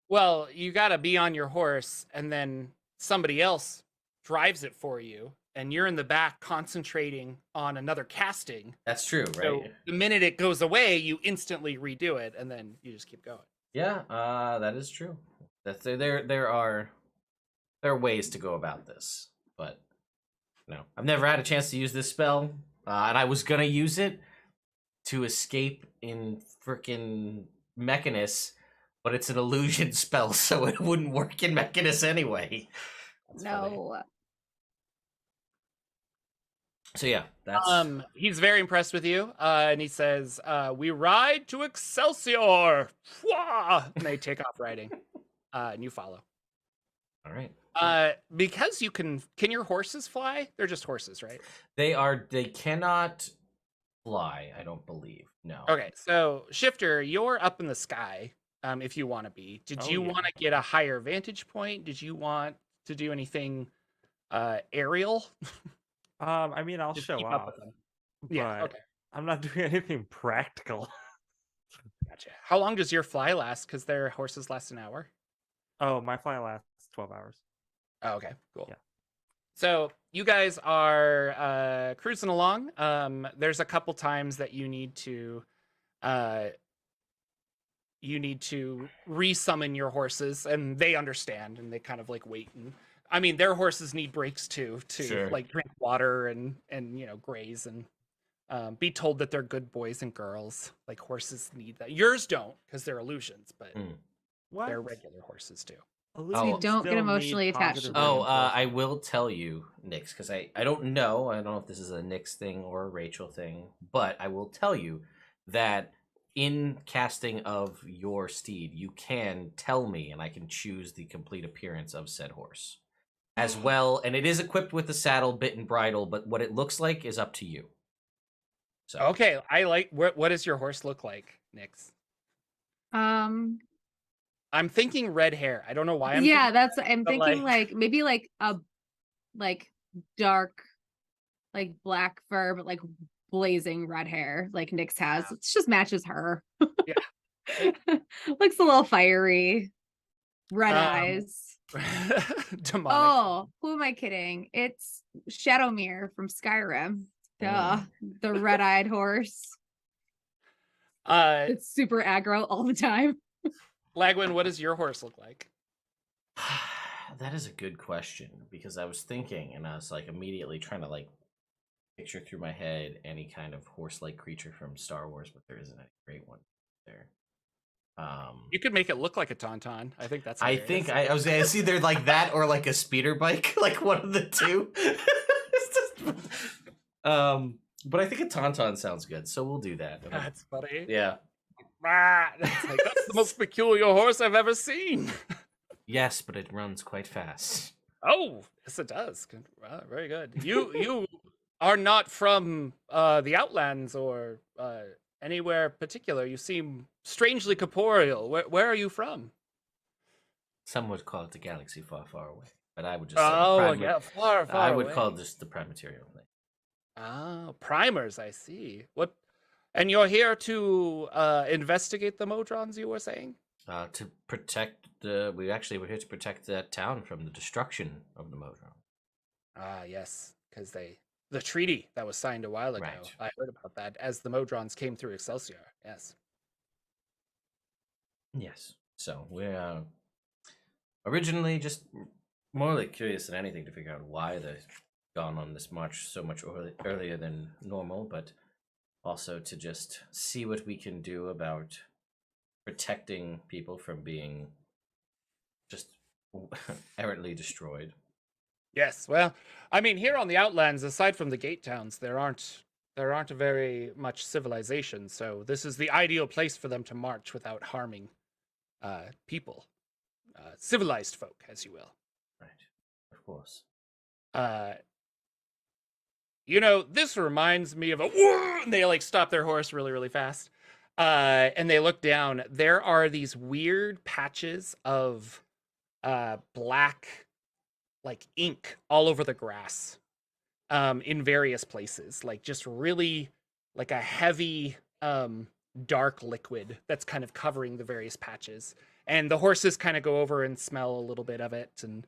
Well, you got to be on your horse, and then somebody else drives it for you, and you're in the back concentrating on another casting.
That's true, right?
So the minute it goes away, you instantly redo it, and then you just keep going.
Yeah, that is true. There are ways to go about this, but I've never had a chance to use this spell, and I was gonna use it to escape in frickin' Mechanus, but it's an illusion spell, so it wouldn't work in Mechanus anyway. That's funny.
No.
So yeah, that's
he's very impressed with you, and he says, "We ride to Excelsior!" Wah! And they take off riding, and you follow.
all right.
Because you can your horses fly? They're just horses, right?
They cannot fly, I don't believe. No.
Okay, so Shifter, you're up in the sky. If you want to be, did
Oh,
you
yeah.
want to get a higher vantage point? Did you want to do anything aerial?
I mean, I'll
Just
show
keep up
off,
with them.
but
Yeah, okay,
I'm not doing anything practical.
gotcha. How long does your fly last? Because their horses last an hour.
Oh, my fly lasts 12 hours.
Oh, okay, cool.
Yeah.
So you guys are cruising along. There's a couple times that you need to resummon your horses, and they understand, and they kind of like wait. And I mean, their horses need breaks too, to
Sure.
like drink water and graze and be told that they're good boys and girls. Like horses need that. Yours don't, because they're illusions, but
Mm.
What?
they're regular horses too.
Elise
So you
don't get
still
emotionally
need
attached
positive
to them.
I
reinforcement.
will tell you, Nyx, because I don't know. I don't know if this is a Nyx thing or a Rachel thing, but I will tell you that in casting of your steed, you can tell me, and I can choose the complete appearance of said horse as well. And it is equipped with a saddle, bit, and bridle, but what it looks like is up to you. So
Okay, I like. What does your horse look like, Nyx?
Um,
I'm thinking red hair. I don't know why I'm
yeah,
thinking
I'm
but,
thinking
like-
like maybe like a like dark, like black fur, but like blazing red hair, like Nyx has. It just matches her.
Yeah.
Looks a little fiery. Red
Um,
eyes.
demonic.
Oh, who am I kidding? It's Shadowmere from Skyrim. Duh. The red-eyed horse. It's super aggro all the time.
Lagwin, what does your horse look like?
that is a good question because I was thinking and I was like immediately trying to like picture through my head any kind of horse-like creature from Star Wars, but there isn't any great one there.
You could make it look like a tauntaun. I think that's.
I
Hilarious.
think I was it's either like that or like a speeder bike, like one of the two. But I think a tauntaun sounds good, so we'll do that.
That's funny.
Yeah.
It's like, that's the most peculiar horse I've ever seen.
Yes, but it runs quite fast.
Oh, yes, it does. Wow, very good. You are not from the Outlands or anywhere particular. You seem strangely corporeal. Where are you from?
Some would call it the galaxy far, far away, but I would just say
yeah, far, far
I would
away.
call it just the prime material thing.
Oh, primers, I see. What? And you're here to investigate the Modrons, you were saying?
To protect we're here to protect that town from the destruction of the Modron.
Ah, yes, because the treaty that was signed a while ago.
Right.
I heard about that as the Modrons came through Excelsior. Yes.
Yes. So we're originally just more like curious than anything to figure out why they've gone on this march so much earlier than normal, but also to just see what we can do about protecting people from being just errantly destroyed.
Yes. Well, I mean, here on the Outlands, aside from the gate towns, there aren't very much civilization. So this is the ideal place for them to march without harming people, civilized folk, as you will.
Right. Of course.
This reminds me of a. And they like stop their horse really, really fast, and they look down. There are these weird patches of black, like ink, all over the grass, in various places. Like just really, like a heavy, dark liquid that's kind of covering the various patches. And the horses kind of go over and smell a little bit of it, and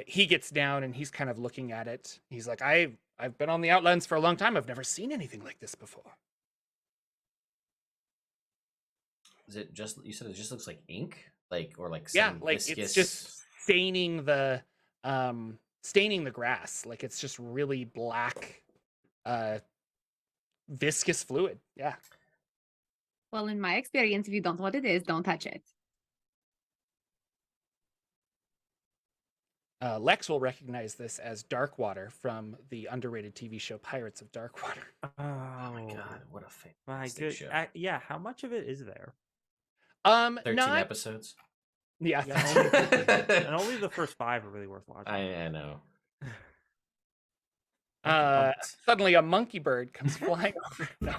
he gets down and he's kind of looking at it. He's like, I've been on the Outlands for a long time. I've never seen anything like this before.
Is it just you said it just looks like ink? Or like
Yeah,
some
like
viscous...
it's just staining the grass. Like it's just really black, viscous fluid. Yeah.
Well, in my experience, if you don't know what it is, don't touch it.
Lex will recognize this as Darkwater from the underrated TV show Pirates of Darkwater.
Oh
my god, what a fantastic show.
Yeah, how much of it is there?
13 episodes.
Yeah.
And only the first 5 are really worth watching.
I know.
Suddenly a monkey bird comes flying over. No.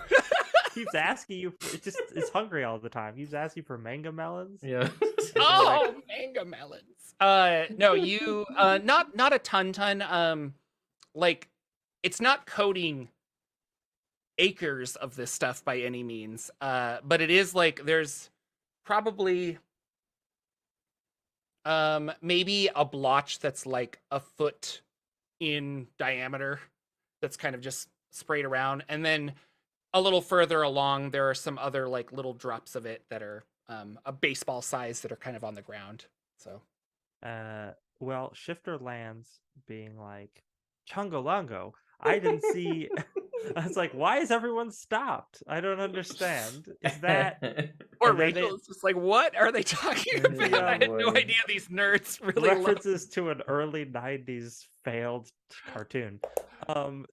Keeps asking you it's hungry all the time. Keeps asking for manga melons.
Yeah.
Oh, manga melons. No, you not a ton. Like it's not coating acres of this stuff by any means. But it is like there's probably maybe a blotch that's like a foot in diameter that's kind of just sprayed around, and then a little further along there are some other like little drops of it that are a baseball size that are kind of on the ground. So
well, Shifter lands being like Chungo I didn't see. I was like, why is everyone stopped? I don't understand. Is that
or Poor
And then
Rachel is just like, what are they talking about?
Yeah,
I had no
boy.
idea these nerds really love.
references to an early 90s failed cartoon. But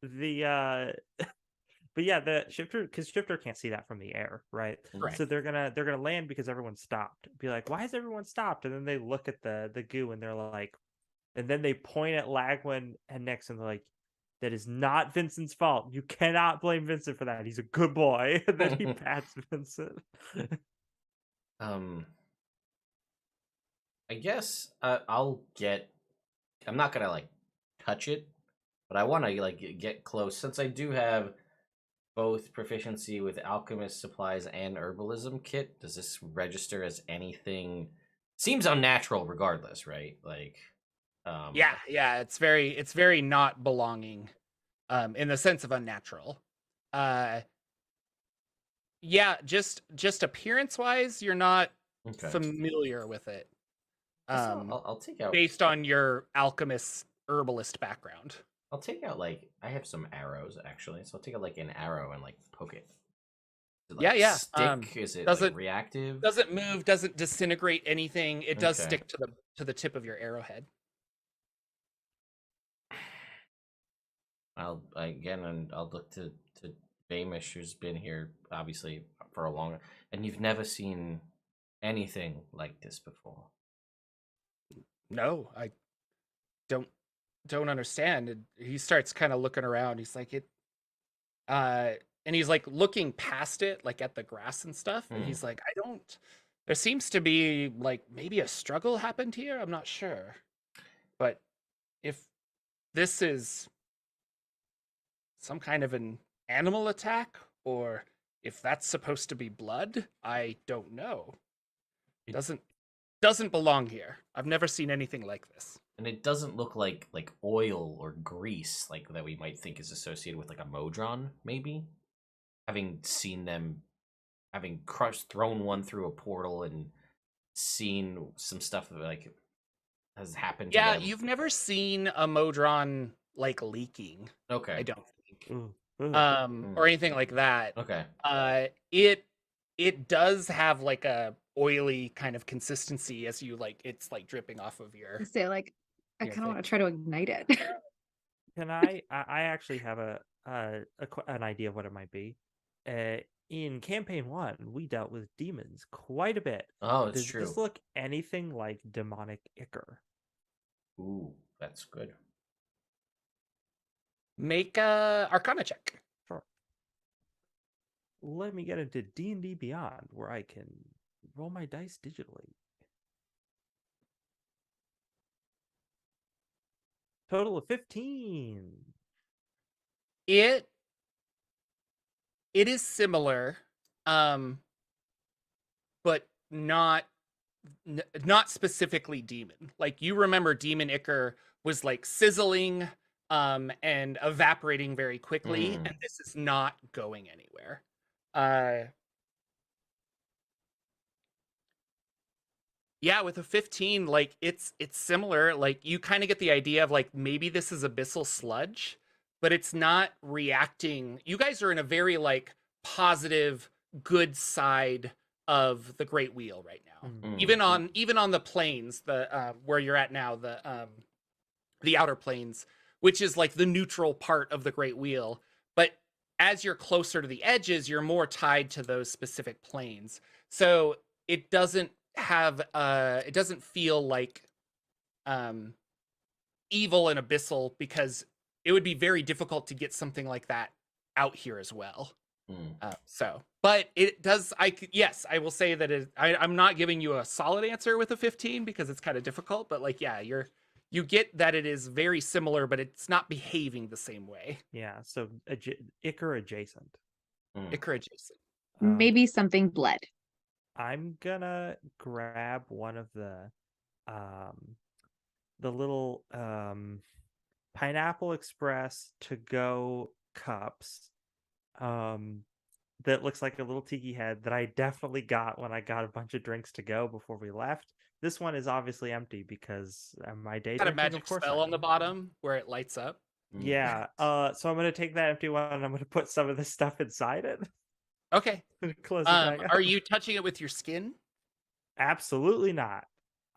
yeah, the shifter, because shifter can't see that from the air, right?
Correct.
So they're gonna land because everyone stopped. Be like, why has everyone stopped? And then they look at the goo and they're like, and then they point at Lagwin and Nix and they're like, that is not Vincent's fault. You cannot blame Vincent for that. He's a good boy. And then he pats Vincent.
I guess I'll get. I'm not gonna like touch it, but I want to like get close since I do have both proficiency with alchemist supplies and herbalism kit. Does this register as anything? Seems unnatural, regardless, right? Like,
Yeah, it's very not belonging, in the sense of unnatural. Yeah, just appearance wise, you're not
okay.
familiar with it.
I'll take out
Based on your alchemist herbalist background.
I'll take out like I have some arrows actually, so I'll take out like an arrow and like poke it. Is it, like,
Yeah.
Stick? Is it
doesn't-
like reactive?
Doesn't move, doesn't disintegrate anything. It does
Okay.
stick to the tip of your arrowhead.
I'll look to Bamish, who's been here obviously for a long, and you've never seen anything like this before.
No, I don't understand. And he starts kind of looking around. He's like and he's like looking past it, like at the grass and stuff. And he's like, there seems to be like maybe a struggle happened here. I'm not sure. But if this is some kind of an animal attack, or if that's supposed to be blood, I don't know. It doesn't belong here. I've never seen anything like this.
And it doesn't look like oil or grease like that we might think is associated with like a Modron, maybe. Having seen them, having thrown one through a portal and seen some stuff that like has happened. To
Yeah,
them.
you've never seen a Modron like leaking.
Okay.
I don't think.
Ooh.
Or anything like that.
Okay.
It does have like a oily kind of consistency as you like it's like dripping off of your.
Say like, I
Your
kind of
thing.
want to try to ignite it.
Can I actually have an idea of what it might be. In campaign 1, we dealt with demons quite a bit.
Oh, it's
Does
true.
this look anything like demonic ichor?
Ooh, that's good.
Make a Arcana check.
Sure. Let me get into D&D Beyond, where I can roll my dice digitally. Total of 15.
It is similar, but not specifically demon. Like you remember demon ichor was like sizzling and evaporating very quickly, and this is not going anywhere. Yeah, with a 15, like it's similar. Like you kind of get the idea of like maybe this is abyssal sludge, but it's not reacting. You guys are in a very like positive, good side of the Great Wheel right now. Even on the plains, the where you're at now, the outer plains, which is like the neutral part of the Great Wheel. But as you're closer to the edges, you're more tied to those specific planes. So it doesn't have it doesn't feel like evil and abyssal, because it would be very difficult to get something like that out here as well. But it does. Yes, I will say that I'm not giving you a solid answer with a 15 because it's kind of difficult. But like, yeah, you get that it is very similar, but it's not behaving the same way.
Yeah, so ichor adjacent.
Ichor adjacent.
Maybe something bled.
I'm gonna grab one of the little Pineapple Express to-go cups that looks like a little tiki head that I definitely got when I got a bunch of drinks to go before we left. This one is obviously empty because my day
Got a
drinking,
magic
of course,
spell on the bottom where it lights up.
Yeah. So I'm gonna take that empty one and I'm gonna put some of this stuff inside it.
Okay.
Close the bag
Are
up.
you touching it with your skin?
Absolutely not.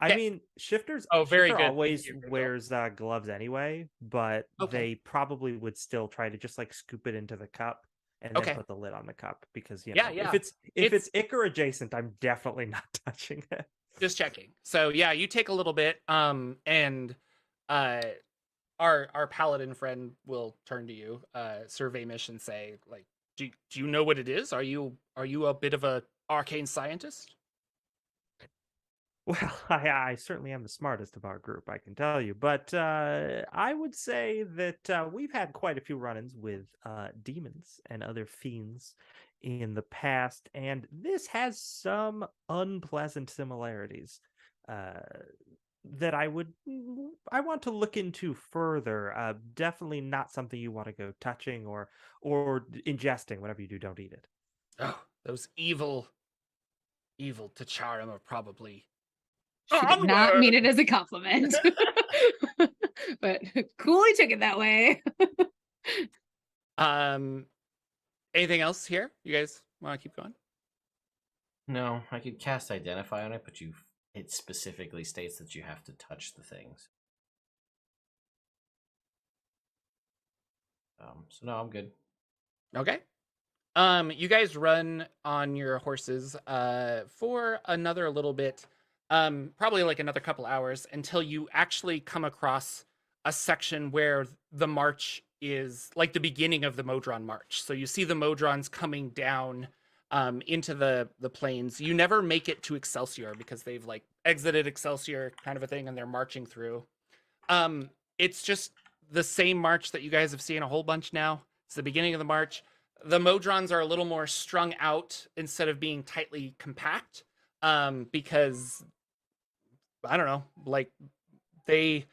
I
Okay.
mean, Shifter
Very good. Thank
always
you, Rachel.
wears gloves anyway, but
Okay.
they probably would still try to just like scoop it into the cup and
Okay.
then put the lid on the cup because
Yeah.
if it's Icar adjacent, I'm definitely not touching it.
Just checking. So yeah, you take a little bit, and our paladin friend will turn to you, Sir Vamish, and say, like, do you know what it is? Are you a bit of a arcane scientist?
Well, I certainly am the smartest of our group, I can tell you. But I would say that we've had quite a few run-ins with demons and other fiends in the past, and this has some unpleasant similarities that I want to look into further. Definitely not something you want to go touching or ingesting. Whatever you do, don't eat it.
Oh, those evil Tacharum are probably.
She did not mean it as a compliment. But coolly took it that way.
Anything else here? You guys want to keep going?
No, I could cast Identify on it, but it specifically states that you have to touch the things. So no, I'm good.
Okay. You guys run on your horses for another little bit, probably like another couple hours, until you actually come across a section where the march is like the beginning of the Modron march. So you see the Modrons coming down into the plains. You never make it to Excelsior because they've like exited Excelsior, kind of a thing, and they're marching through. It's just the same march that you guys have seen a whole bunch now. It's the beginning of the march. The Modrons are a little more strung out instead of being tightly compact, because I don't know, like they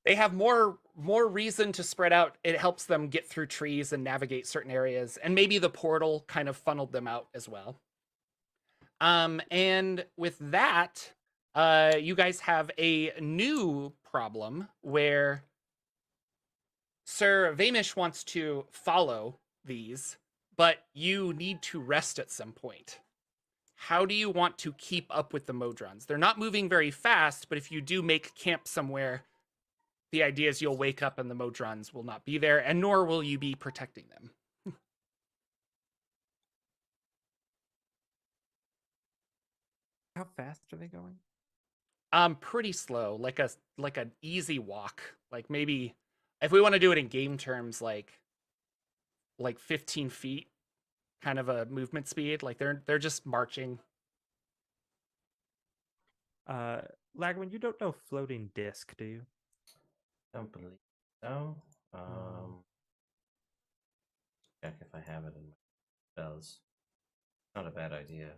have more reason to spread out. It helps them get through trees and navigate certain areas, and maybe the portal kind of funneled them out as well. And with that, you guys have a new problem where Sir Vamish wants to follow these, but you need to rest at some point. How do you want to keep up with the Modrons? They're not moving very fast, but if you do make camp somewhere, the idea is you'll wake up and the Modrons will not be there, and nor will you be protecting them.
How fast are they going?
Pretty slow, like an easy walk. Like maybe if we want to do it in game terms, like 15 feet, kind of a movement speed. Like they're just marching.
Lagwin, you don't know floating disc, do you?
Don't believe so. Check if I have it in my spells. Not a bad idea.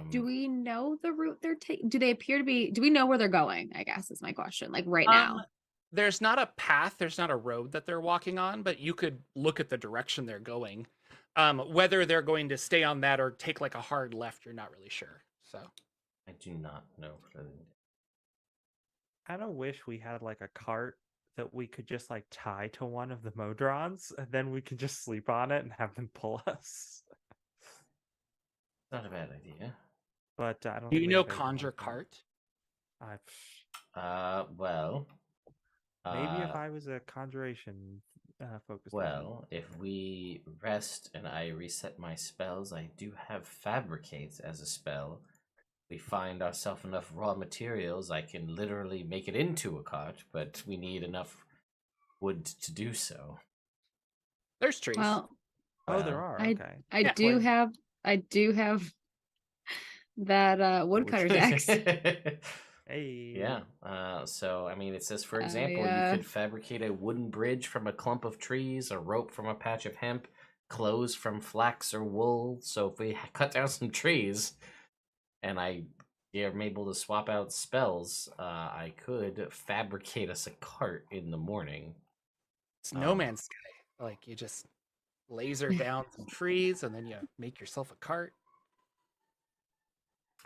Do we know the route they're taking? Do they appear to be? Do we know where they're going? I guess is my question. Like right now.
There's not a path. There's not a road that they're walking on, but you could look at the direction they're going. Whether they're going to stay on that or take like a hard left, you're not really sure. So
I do not know.
I don't wish we had like a cart that we could just like tie to one of the Modrons, and then we could just sleep on it and have them pull us.
Not a bad idea.
But I don't.
Do you know Conjure Cart?
Well.
Maybe if I was a conjuration focused.
Well, if we rest and I reset my spells, I do have Fabricate as a spell. We find ourselves enough raw materials, I can literally make it into a cart, but we need enough wood to do so.
There's trees.
Well,
there are. Okay.
I do have that woodcutter dex.
Hey.
Yeah. So, I mean, it says, for example, you could fabricate a wooden bridge from a clump of trees, a rope from a patch of hemp, clothes from flax or wool. So if we cut down some trees and I am able to swap out spells, I could fabricate us a cart in the morning.
It's No Man's Sky. Like, you just laser down some trees and then you make yourself a cart.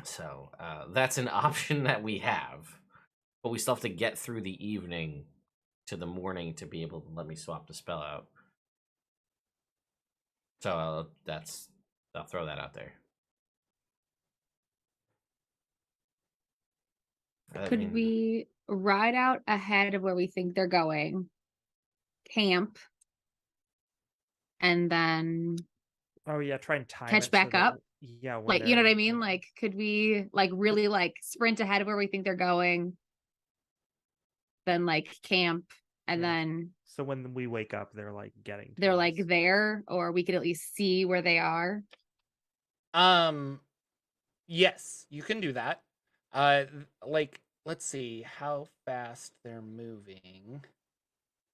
So that's an option that we have, but we still have to get through the evening to the morning to be able to let me swap the spell out. So that's I'll throw that out there.
Could we ride out ahead of where we think they're going, camp, and then
Oh yeah, try and time
catch
it
back
so that
up?
yeah, when
Like, you know what
they're-
I mean? Like, could we like really like sprint ahead of where we think they're going, then like camp, and
Yeah.
then
So when we wake up, they're like getting to
they're like
us.
there, or we could at least see where they are.
Yes, you can do that. Like, let's see how fast they're moving.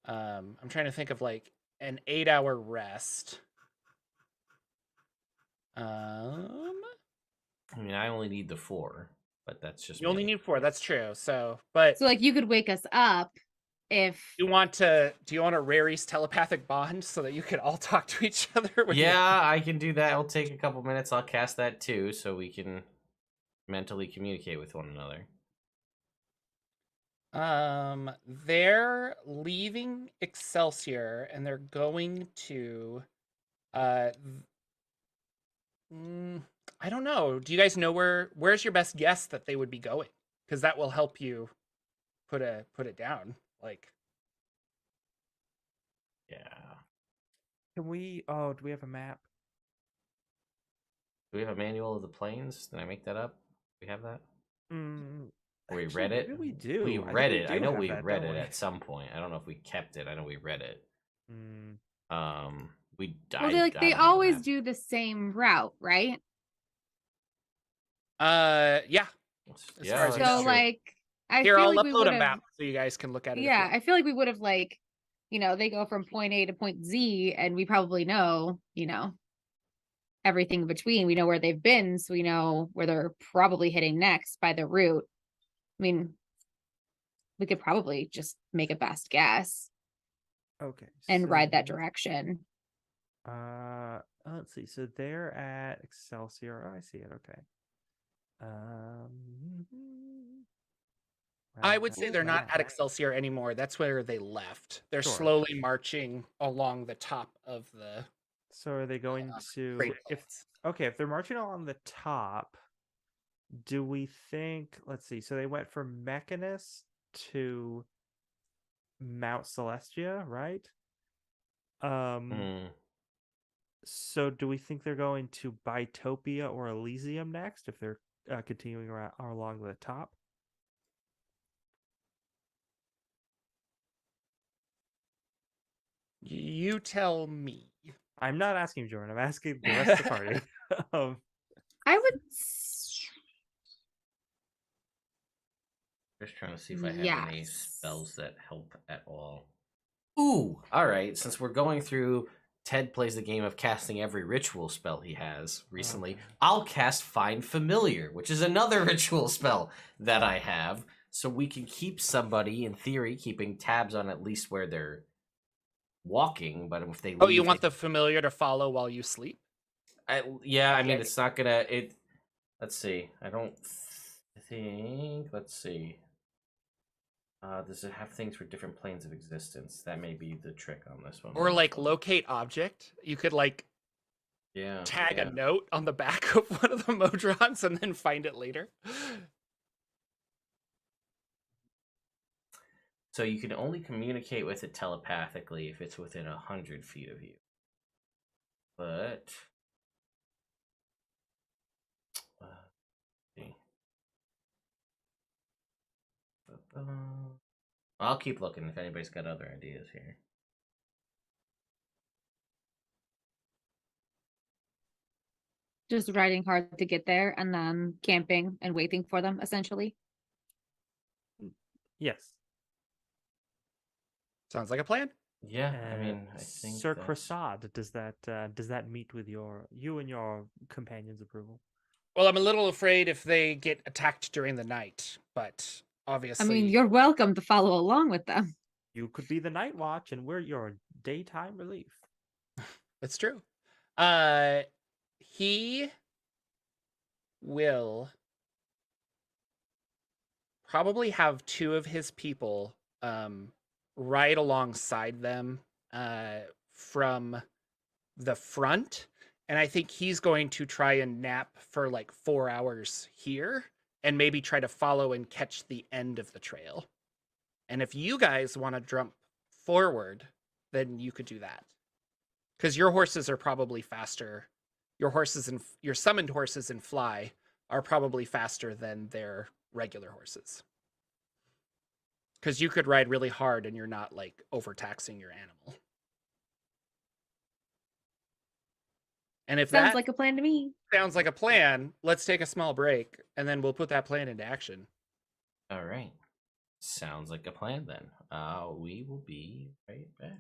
I'm trying to think of like an 8-hour rest.
I mean, I only need the 4, but that's just
You only
me.
need 4. That's true. So, but
So like you could wake us up if
do you want to Rary's telepathic bond so that you can all talk to each other? when you-
Yeah, I can do that. It'll take a couple minutes. I'll cast that too, so we can mentally communicate with one another.
They're leaving Excelsior and they're going to I don't know. Do you guys know where's your best guess that they would be going? Because that will help you put it down. Like,
Yeah.
Can we? Oh, do we have a map?
Do we have a manual of the planes? Did I make that up? We have that? We
Actually,
read it?
maybe we do.
We
I think
read
we
it. I
do
know
have
we
that,
read
don't
it
we?
at some point. I don't know if we kept it. I know we read it. We
well, they always do the same route, right?
yeah.
Yeah,
as
yeah,
far as you
that's
So
know.
true.
like I
Here,
feel
I'll
like we
upload
would
a
have
map so you guys can look at it. if
yeah,
you-
I feel like we would have like, they go from point A to point Z, and we probably know, everything in between. We know where they've been, so we know where they're probably heading next by the route. I mean, we could probably just make a best guess
Okay.
and ride that
so,
direction.
Let's see. So they're at Excelsior. Oh, I see it. Okay.
I would say
Right
they're not
there.
at Excelsior anymore. That's where they left. They're
Sure.
slowly marching along the top of the
So are they going to?
Great
If they're marching along the top, do we think? Let's see. So they went from Mechanus to Mount Celestia, right? So do we think they're going to Bitopia or Elysium next if they're continuing along the top?
You tell me.
I'm not asking Jordan. I'm asking the rest of the party.
I would
Just trying to see if I have any
Yes.
spells that help at all. Ooh, all right. Since we're going through, Ted plays the game of casting every ritual spell he has recently.
Okay.
I'll cast Find Familiar, which is another ritual spell that I have. So we can keep somebody, in theory, keeping tabs on at least where they're walking. But if they leave,
Oh, you want the familiar to follow while you sleep?
I mean, it's not gonna. Let's see. I don't think. Let's see. Does it have things for different planes of existence? That may be the trick on this one.
Or like locate object? You could like tag a note on the back of one of the Modrons and then find it later.
So you can only communicate with it telepathically if it's within 100 feet of you. But I'll keep looking if anybody's got other ideas here.
just riding hard to get there and then camping and waiting for them, essentially.
Yes.
Sounds like a plan.
Yeah, I mean, I think
Sir
that's-
Cressad, does that meet with you and your companions' approval?
Well, I'm a little afraid if they get attacked during the night, but obviously
I mean, you're welcome to follow along with them.
You could be the night watch, and we're your daytime relief.
that's true. He will probably have 2 of his people right alongside them from the front, And I think he's going to try and nap for like 4 hours here and maybe try to follow and catch the end of the trail. And if you guys want to jump forward, then you could do that. Because your horses are probably faster. Your summoned horses in Fly are probably faster than their regular horses. Because you could ride really hard and you're not like overtaxing your animal. And if
Sounds
that
like a plan to me.
sounds like a plan, let's take a small break and then we'll put that plan into action.
All right. Sounds like a plan then. We will be right back.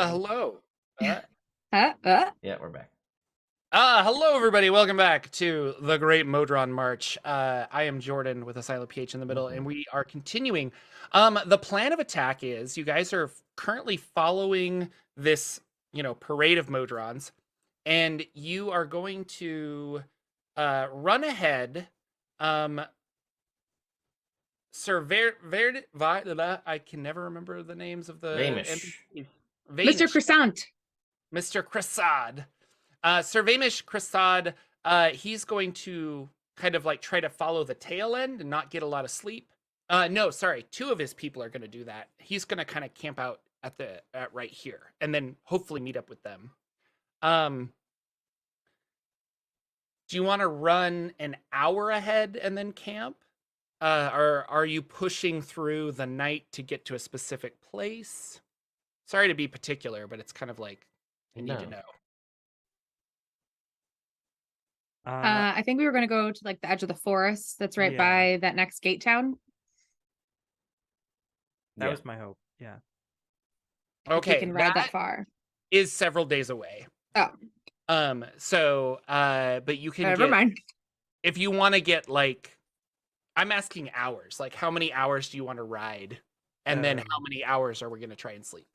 Hello.
Yeah, we're back.
Hello, everybody. Welcome back to the Great Modron March. I am Jordan with a silent PH in the middle, and we are continuing. The plan of attack is you guys are currently following this, parade of Modrons, and you are going to run ahead. Sir I can never remember the names of the
Vamish.
Mr. Croissant.
Mr. Cressad. Sir Vamish Cressad, he's going to kind of like try to follow the tail end and not get a lot of sleep. No, sorry, 2 of his people are going to do that. He's going to kind of camp out at right here and then hopefully meet up with them. Do you want to run an hour ahead and then camp? Or are you pushing through the night to get to a specific place? Sorry to be particular, but it's kind of like I need to know.
I think we were going to go to like the edge of the forest that's right by that next gate town.
That was my hope. Yeah.
Okay.
We can ride that far.
Is several days away.
Oh.
But you can
Never mind.
If you want to get like, I'm asking hours. Like, how many hours do you want to ride? And then how many hours are we going to try and sleep?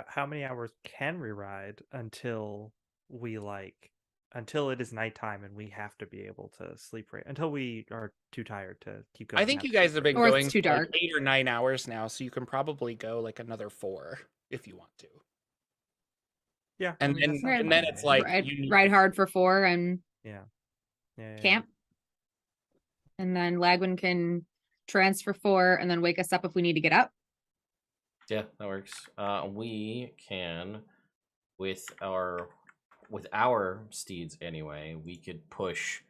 How many hours can we ride until it is nighttime and we have to be able to sleep until we are too tired to keep going?
I think you guys have been
or
going
it's too dark.
Like 8 or 9 hours now, so you can probably go like another 4 if you want to.
Yeah.
And then it's like
ride hard for 4 and
yeah.
camp. And then Lagwin can transfer 4 and then wake us up if we need to get up.
Yeah, that works. We can, with our steeds anyway, we could push.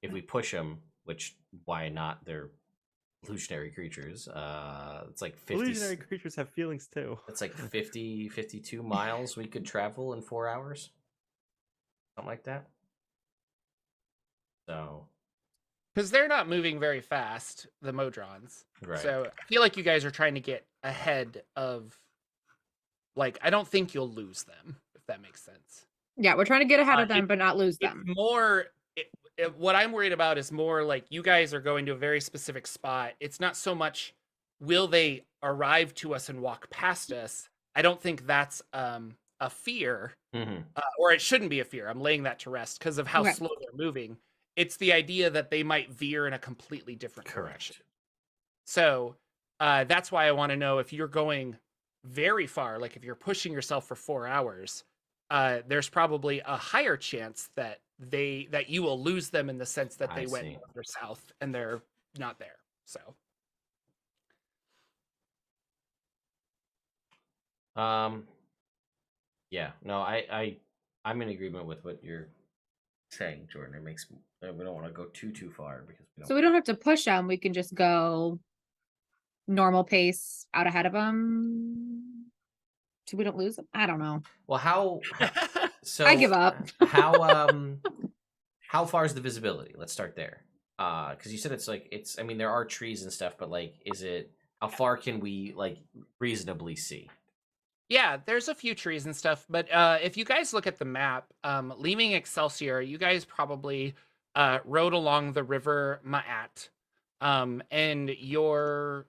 If we push them, which why not? They're illusionary creatures. It's like 50.
Illusionary creatures have feelings too.
It's like 52 miles we could travel in 4 hours, something like that. So.
Because they're not moving very fast, the Modrons.
Right.
So I feel like you guys are trying to get ahead of, like, I don't think you'll lose them, if that makes sense.
Yeah, we're trying to get ahead of them, but not lose them.
What I'm worried about is more like you guys are going to a very specific spot. It's not so much will they arrive to us and walk past us. I don't think that's a fear, or it shouldn't be a fear. I'm laying that to rest because of how slow they're moving. It's the idea that they might veer in a completely different direction. So that's why I want to know if you're going very far, like if you're pushing yourself for 4 hours, there's probably a higher chance that you will lose them in the sense that they went north or south and they're not there. So.
Yeah, no, I'm in agreement with what you're saying, Jordan. It makes we don't want to go too far because
we don't have to push them. We can just go normal pace out ahead of them, so we don't lose them. I don't know.
Well, so
I give up.
How far is the visibility? Let's start there. Because you said it's. I mean, there are trees and stuff, but like, how far can we like reasonably see?
Yeah, there's a few trees and stuff, but if you guys look at the map, leaving Excelsior, you guys probably rode along the river Maat, and you're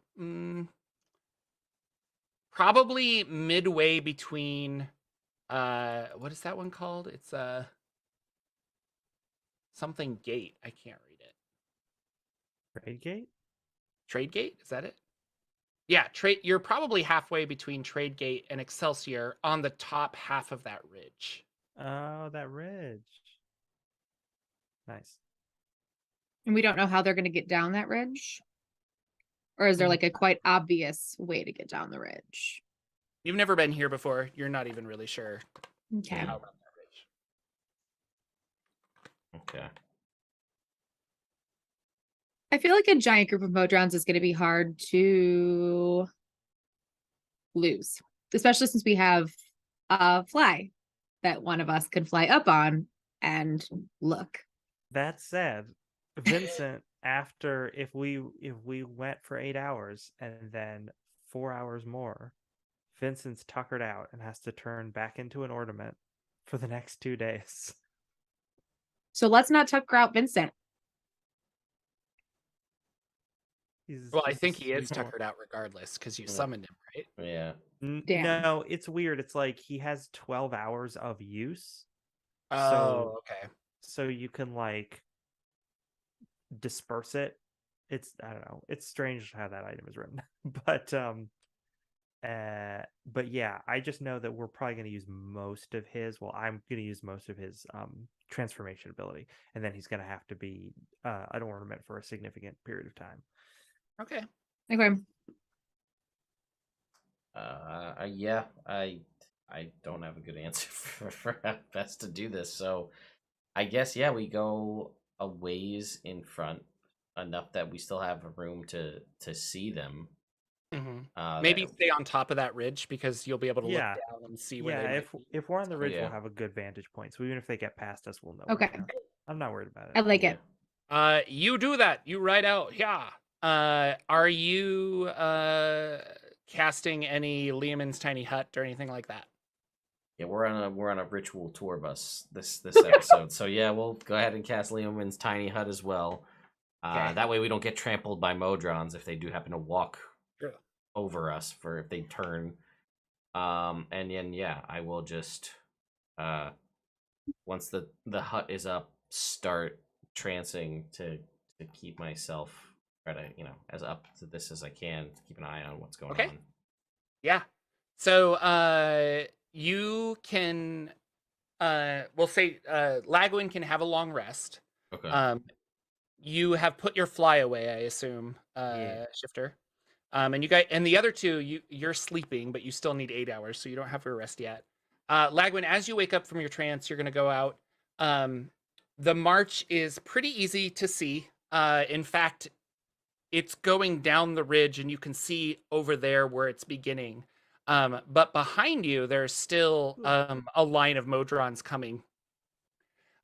probably midway between what is that one called? It's something gate. I can't read it.
Trade gate?
Trade gate? Is that it? Yeah, you're probably halfway between Trade Gate and Excelsior on the top half of that ridge.
Oh, that ridge. Nice.
And we don't know how they're going to get down that ridge? Or is there like a quite obvious way to get down the ridge?
You've never been here before. You're not even really sure.
Okay.
How about that ridge.
Okay.
I feel like a giant group of Modrons is going to be hard to lose, especially since we have a fly that one of us can fly up on and look.
That said, Vincent, if we went for 8 hours and then 4 hours more Vincent's tuckered out and has to turn back into an ornament for the next 2 days.
So let's not tucker out Vincent.
Well, I
He's a
think he is
sweet boy.
tuckered out regardless because you
Yeah.
summoned him, right?
Yeah.
Damn.
No, it's weird. It's like he has 12 hours of use.
Oh, okay.
So you can like disperse it. I don't know. It's strange how that item is written. But yeah, I just know that we're probably going to use most of his. Well, I'm going to use most of his transformation ability, and then he's going to have to be an ornament for a significant period of time.
Okay.
Okay.
Yeah, I don't have a good answer for how best to do this. So I guess yeah, we go a ways in front, enough that we still have room to see them.
Maybe
that-
stay on top of that ridge because you'll be able to
Yeah.
look down and see where
Yeah,
they might be.
if we're on the ridge,
yeah.
we'll have a good vantage point. So even if they get past us, we'll know. where
Okay.
they are. I'm not worried about
I
it.
like
Yeah.
it.
You do that. You ride out. Yeah. Are you casting any Liamon's tiny hut or anything like that?
Yeah, we're on a ritual tour bus this episode. So yeah, we'll go ahead and cast Leomin's tiny hut as well.
Okay.
That way we don't get trampled by Modrons if they do happen to walk
Sure.
over us for if they turn. And then yeah, I will just once the hut is up, start trancing to keep myself try to as up to this as I can to keep an eye on what's going
Okay.
on.
Yeah. So you can we'll say Lagwin can have a long rest.
Okay.
You have put your fly away, I assume,
Yeah.
Shifter. And you guys and the other two, you're sleeping, but you still need 8 hours, so you don't have your rest yet. Lagwin, as you wake up from your trance, you're gonna go out. The march is pretty easy to see. In fact, it's going down the ridge, and you can see over there where it's beginning. But behind you, there's still a line of Modrons coming.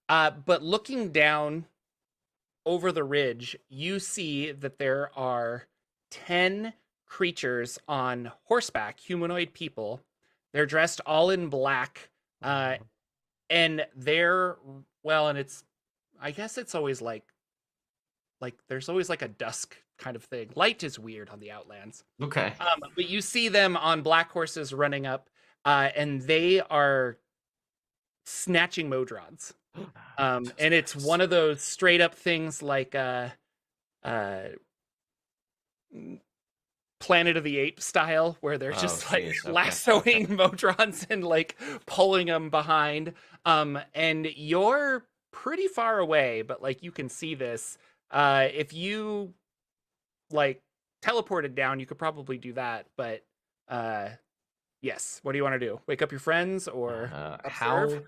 But looking down over the ridge, you see that there are 10 creatures on horseback, humanoid people. They're dressed all in black. And they're, well, and it's, I guess it's always like there's always like a dusk kind of thing. Light is weird on the Outlands.
Okay.
But you see them on black horses running up, and they are snatching Modrons. And it's one of those straight up things like Planet of the Apes style, where they're just like
geez, okay.
lassoing Modrons and like pulling them behind. And you're pretty far away, but like you can see this. If you like teleported down, you could probably do that. But yes, what do you want to do? Wake up your friends or observe?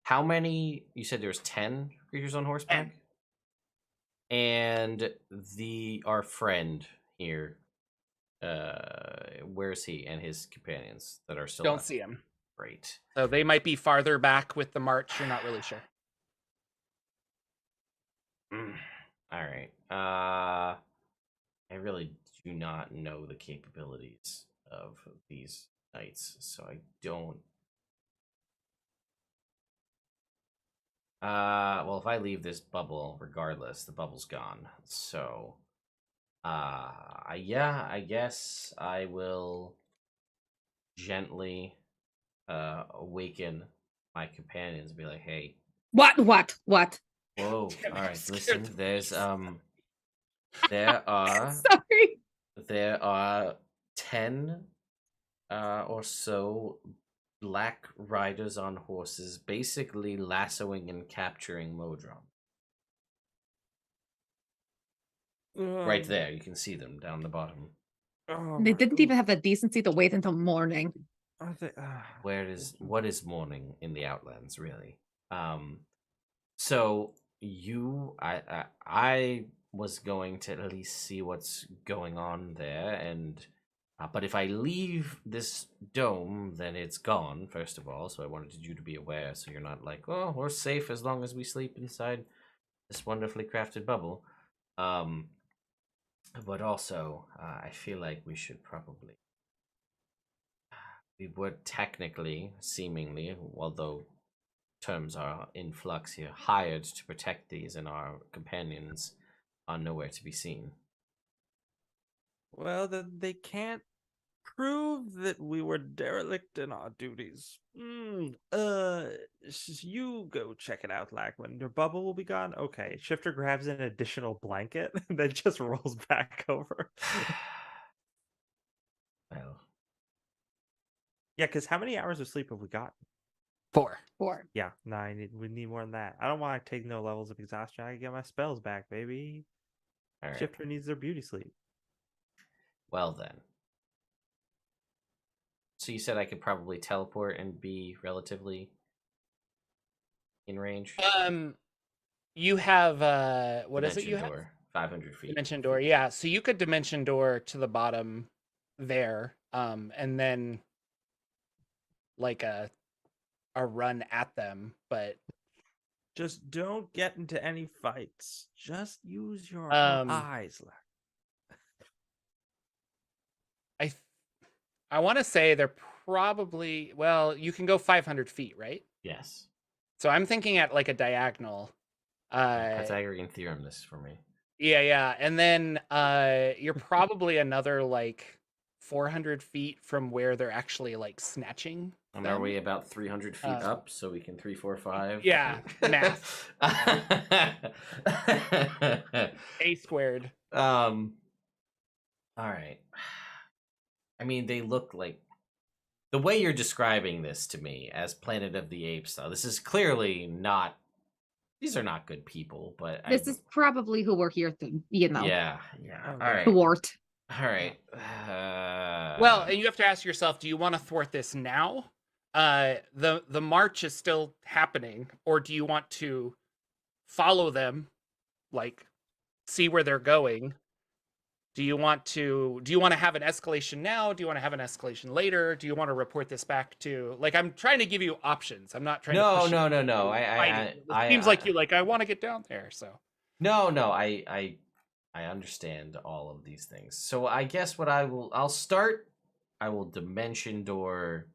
How many? You said there's 10 creatures on horseback, and our friend here. Where's he and his companions that are still
Don't
left?
see him.
Great.
So they might be farther back with the march. You're not really sure.
All right. I really do not know the capabilities of these knights, so I don't. Well, if I leave this bubble, regardless, the bubble's gone. So, yeah, I guess I will gently awaken my companions and be like, hey,
What?
whoa,
Damn,
all
I'm
right,
scared
listen,
to
there's
Sorry.
there are 10 or so black riders on horses, basically lassoing and capturing Modron. Right there, you can see them down the bottom.
They didn't even have the decency to wait until morning.
What is morning in the Outlands, really? So I was going to at least see what's going on there, and but if I leave this dome, then it's gone. First of all, so I wanted you to be aware, so you're not like, oh, we're safe as long as we sleep inside this wonderfully crafted bubble. But also, I feel like we should probably we were technically, seemingly, although terms are in flux here, hired to protect these, and our companions are nowhere to be seen.
Well, then they can't prove that we were derelict in our duties. You go check it out, Lagman. Your bubble will be gone. Okay. Shifter grabs an additional blanket and then just rolls back over.
Well,
Yeah, because how many hours of sleep have we got?
4.
4.
Yeah, no, we need more than that. I don't want to take no levels of exhaustion. I can get my spells back, baby.
all right.
Shifter needs their beauty sleep.
Well then. So you said I could probably teleport and be relatively in range?
You have what is it you
Dimension
have?
door, 500 feet.
Dimension door, yeah. So you could dimension door to the bottom there, and then like a run at them, but
Just don't get into any fights. Just use your
Um,
eyes.
I want to say they're probably, well, you can go 500 feet, right?
Yes.
So I'm thinking at like a diagonal.
Pythagorean theorem this for me.
Yeah, and then you're probably another like 400 feet from where they're actually like snatching.
And
them.
are we about 300 feet up so we can 3, 4, 5?
Yeah, math. A squared.
All right. I mean, they look like the way you're describing this to me as Planet of the Apes, though. This is clearly not. These are not good people, but
This is probably who we're here to, you know,
Yeah.
Okay.
All right.
thwart.
All right.
Well, and you have to ask yourself, do you want to thwart this now? The march is still happening, or do you want to follow them, like see where they're going? Do you want to have an escalation now? Do you want to have an escalation later? Do you want to report this back to, like, I'm trying to give you options. I'm not trying to push
No.
it seems like you like, I want to get down there, so.
No, I understand all of these things. So I guess what I will dimension door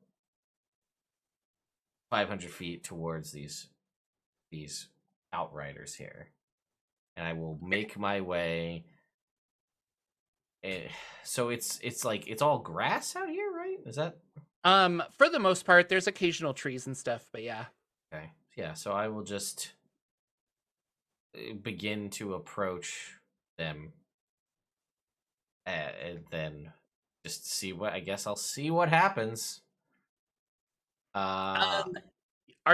500 feet towards these outriders here, and I will make my way. So it's like it's all grass out here, right? Is that
For the most part, there's occasional trees and stuff, but yeah.
okay? Yeah. So I will just begin to approach them, and then just see what. I guess I'll see what happens.
Are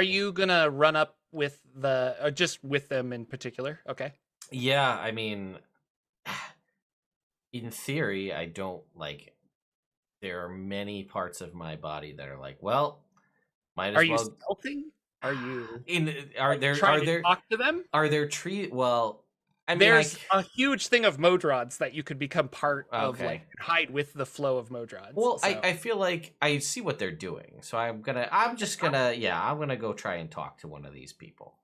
you gonna run up with just with them in particular? Okay.
Yeah, I mean, in theory, I don't like. There are many parts of my body that are like, well, might as
Are you
well.
stealthing? Are you
Are there
trying to talk to them?
are there tree? Well, I mean,
There's a huge thing of Modrons that you could become part of,
Okay.
like hide with the flow of Modrons.
well,
so.
I feel like I see what they're doing, so I'm gonna go try and talk to one of these people.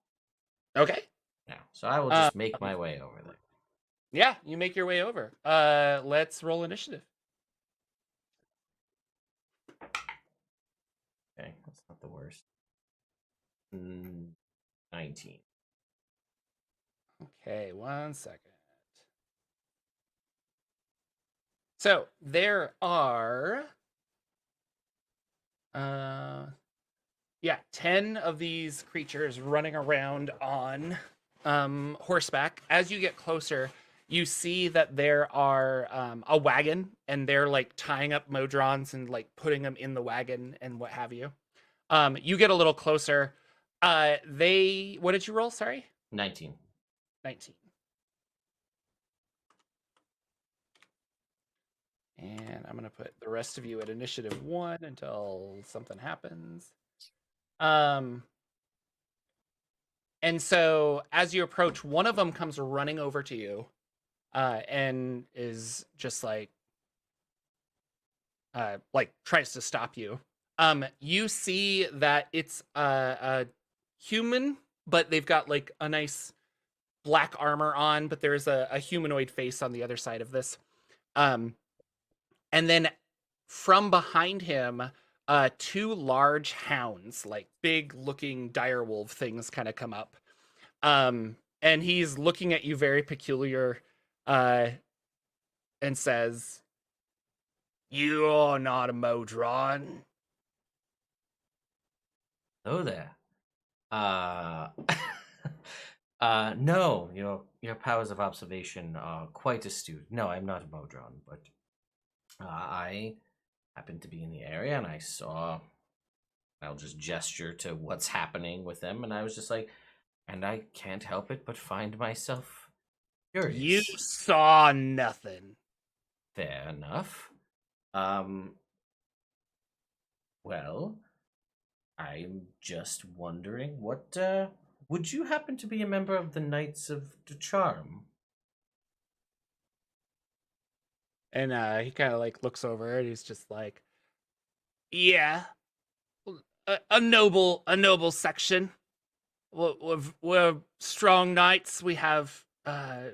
Okay.
Yeah, so I will just make my way over there.
Yeah, you make your way over. Let's roll initiative.
Okay, that's not the worst. 19.
Okay, 1 second. So there are 10 of these creatures running around on horseback. As you get closer, you see that there are a wagon, and they're like tying up Modrons and like putting them in the wagon and what have you. You get a little closer. What did you roll? Sorry?
19.
19. And I'm going to put the rest of you at initiative 1 until something happens. And so as you approach, one of them comes running over to you and is just like tries to stop you. You see that it's a human, but they've got like a nice black armor on, but there's a humanoid face on the other side of this. And then from behind him, two large hounds, like big looking direwolf things, kind of come up. And he's looking at you very peculiar, and says, "You're not a Modron."
Oh there. No, your powers of observation are quite astute. No, I'm not a Modron, but I happened to be in the area and I saw. I'll just gesture to what's happening with them, and I was just like, and I can't help it but find myself curious.
You saw nothing.
Fair enough. Well, I'm just wondering, what would you happen to be a member of the Knights of the Charm?
And he kind of like looks over and he's just like, "Yeah, a noble section. We're strong knights. We have. How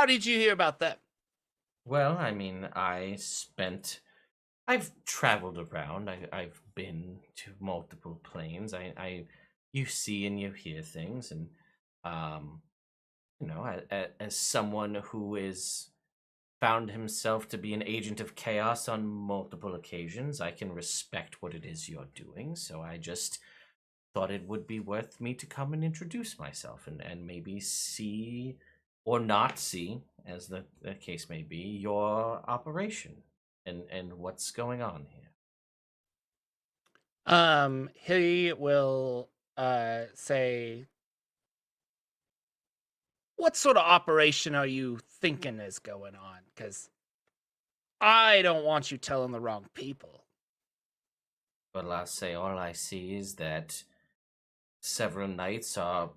did you hear about them?"
Well, I mean, I've traveled around. I've been to multiple planes. You see and you hear things, and as someone who is found himself to be an agent of chaos on multiple occasions, I can respect what it is you're doing. So I just thought it would be worth me to come and introduce myself and maybe see or not see, as the case may be, your operation and what's going on here.
He will say, "What sort of operation are you thinking is going on? Because I don't want you telling the wrong people."
Well, I'll say all I see is that several knights are.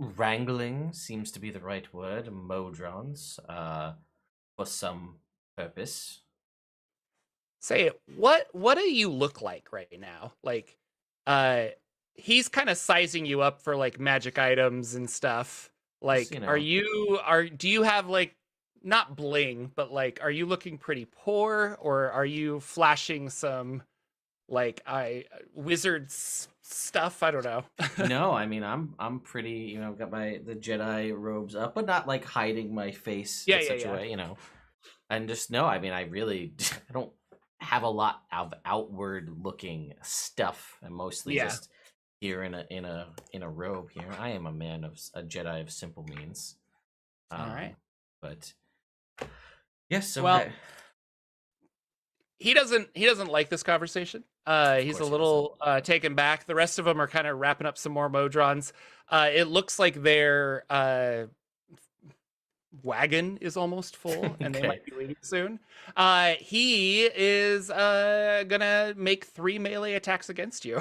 Wrangling seems to be the right word. Modrons, for some purpose.
Say, what do you look like right now? Like, he's kind of sizing you up for like magic items and stuff. Like, do you have like, not bling, but like, are you looking pretty poor, or are you flashing some like wizards stuff? I don't know.
No, I mean I'm pretty. I've got the Jedi robes up, but not like hiding my face in such a way. And just no. I mean, I really I don't have a lot of outward looking stuff. I'm mostly just here in a robe. Here, I am a Jedi of simple means.
All right,
but yes. So
well, he doesn't like this conversation. He's a little taken back. The rest of them are kind of wrapping up some more Modrons. It looks like their wagon is almost full, and they might be leaving soon. He is gonna make 3 melee attacks against you.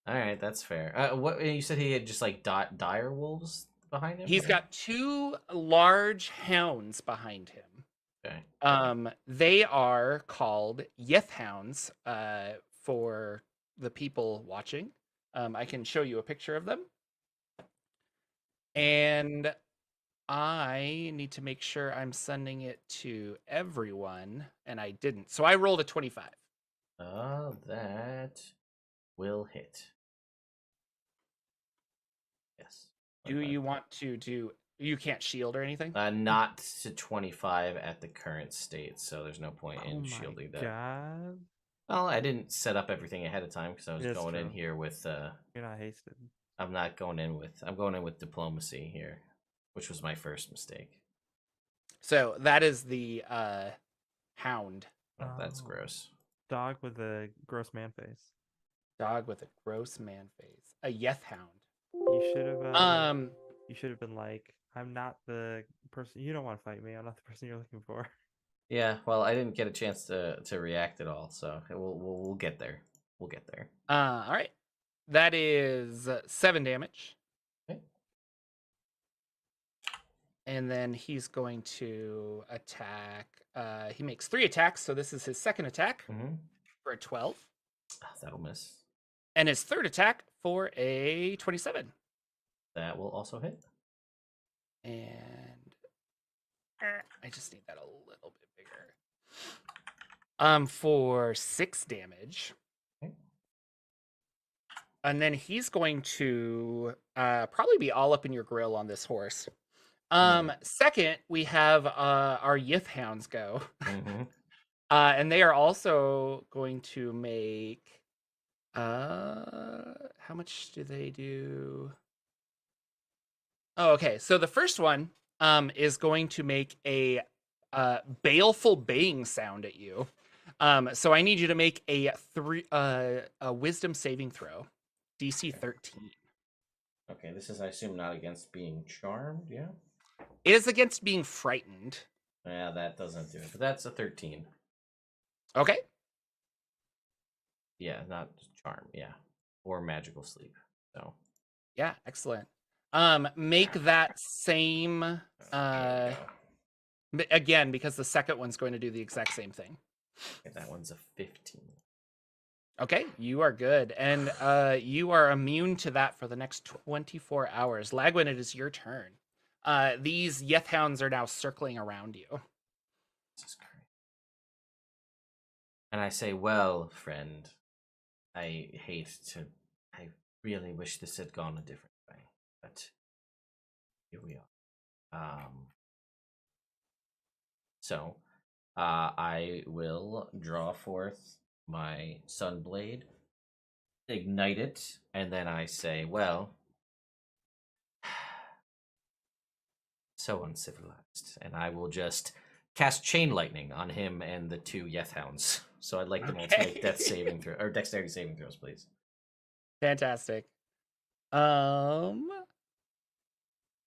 All right, that's fair. What you said, he had just like dire wolves behind him?
He's got 2 large hounds behind him.
Okay.
They are called Yeth hounds. For the people watching, I can show you a picture of them. And I need to make sure I'm sending it to everyone, and I didn't. So I rolled a 25.
That will hit. Yes. 25.
Do you want to do... You can't shield or anything?
Not to 25 at the current state, so there's no point in shielding that.
God.
Well, I didn't set up everything ahead of time because I was
That's
going
true.
in here with.
You're not hasted.
I'm going in with diplomacy here, which was my first mistake.
So that is the hound.
Oh, that's gross.
Dog with a gross man face.
Dog with a gross man face. A Yeth hound.
You should have. You should have been like, "I'm not the person you don't want to fight me. I'm not the person you're looking for."
Yeah, well, I didn't get a chance to react at all, so we'll get there. We'll get there.
All right. That is 7 damage.
Okay.
And then he's going to attack. He makes 3 attacks, so this is his second attack for a 12.
That'll miss.
And his third attack for a 27.
That will also hit.
And I just need that a little bit bigger. For 6 damage.
Okay.
And then he's going to probably be all up in your grill on this horse. Second, we have our Yith Hounds go.
Mm-hmm.
And they are also going to make how much do they do? Oh, okay. So the first one is going to make a baleful baying sound at you. So I need you to make a wisdom saving throw, DC 13.
Okay, this is, I assume, not against being charmed, yeah?
It is against being frightened.
Yeah, that doesn't do it, but that's a 13.
Okay.
Yeah, not charm, yeah. Or magical sleep, so.
Yeah, excellent. Make that same
There we go.
again, because the second one's going to do the exact same thing.
Okay, that one's a 15.
Okay, you are good. And you are immune to that for the next 24 hours. Lagwin, it is your turn. These Yeth Hounds are now circling around you.
Jesus Christ. And I say, well, friend, I really wish this had gone a different way, but here we are. So, I will draw forth my Sunblade, ignite it, and then I say, well, so uncivilized. And I will just cast Chain Lightning on him and the 2 Yeth Hounds. So I'd like them all to make death saving throw or dexterity saving throws, please.
Fantastic.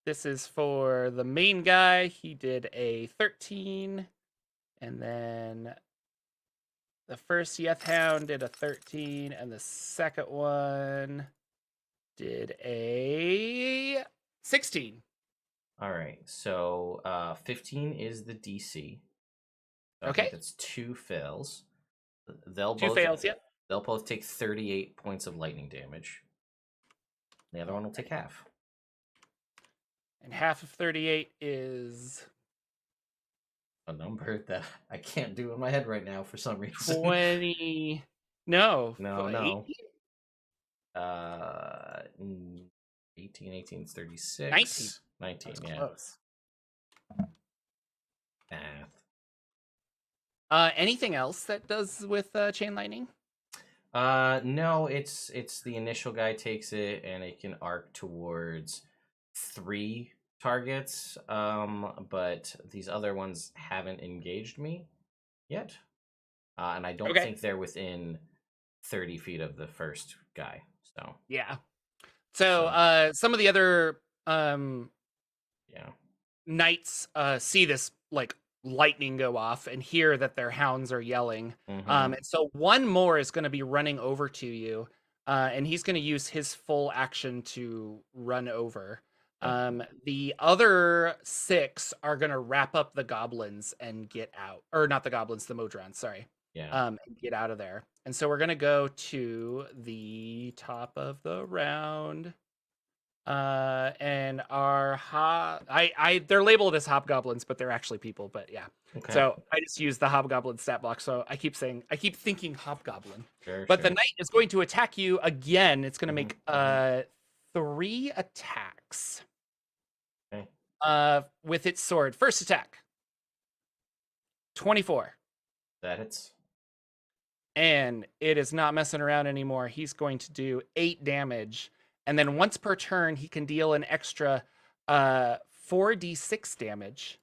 This is for the main guy. He did a 13. And then the first Yeth Hound did a 13. And the second one did a 16.
All right. So 15 is the DC. So
Okay.
I think that's 2 fails. They'll
2
both
fails, yep.
They'll both take 38 points of lightning damage. The other one will take half.
And half of 38 is
A number that I can't do in my head right now for some reason.
20. No.
No. 18 is 36. 19,
That's
yeah.
close.
Math.
Anything else that does with chain lightning?
No, it's the initial guy takes it and it can arc towards 3 targets. But these other ones haven't engaged me yet. And I don't think they're within 30 feet of the first guy. So
yeah. So some of the other knights see this like lightning go off and hear that their hounds are yelling. And so one more is going to be running over to you, and he's going to use his full action to run over. The other 6 are going to wrap up the goblins and get out, or not the goblins, the Modron, sorry. And get out of there. And so we're going to go to the top of the round. And our they're labeled as hobgoblins, but they're actually people. But yeah, so I just use the hobgoblin stat block. So I keep thinking hobgoblin. But the knight is going to attack you again. It's going to make 3 attacks.
Okay.
With its sword. First attack. 24.
That hits.
And it is not messing around anymore. He's going to do 8 damage. And then once per turn, he can deal an extra 4d6 damage.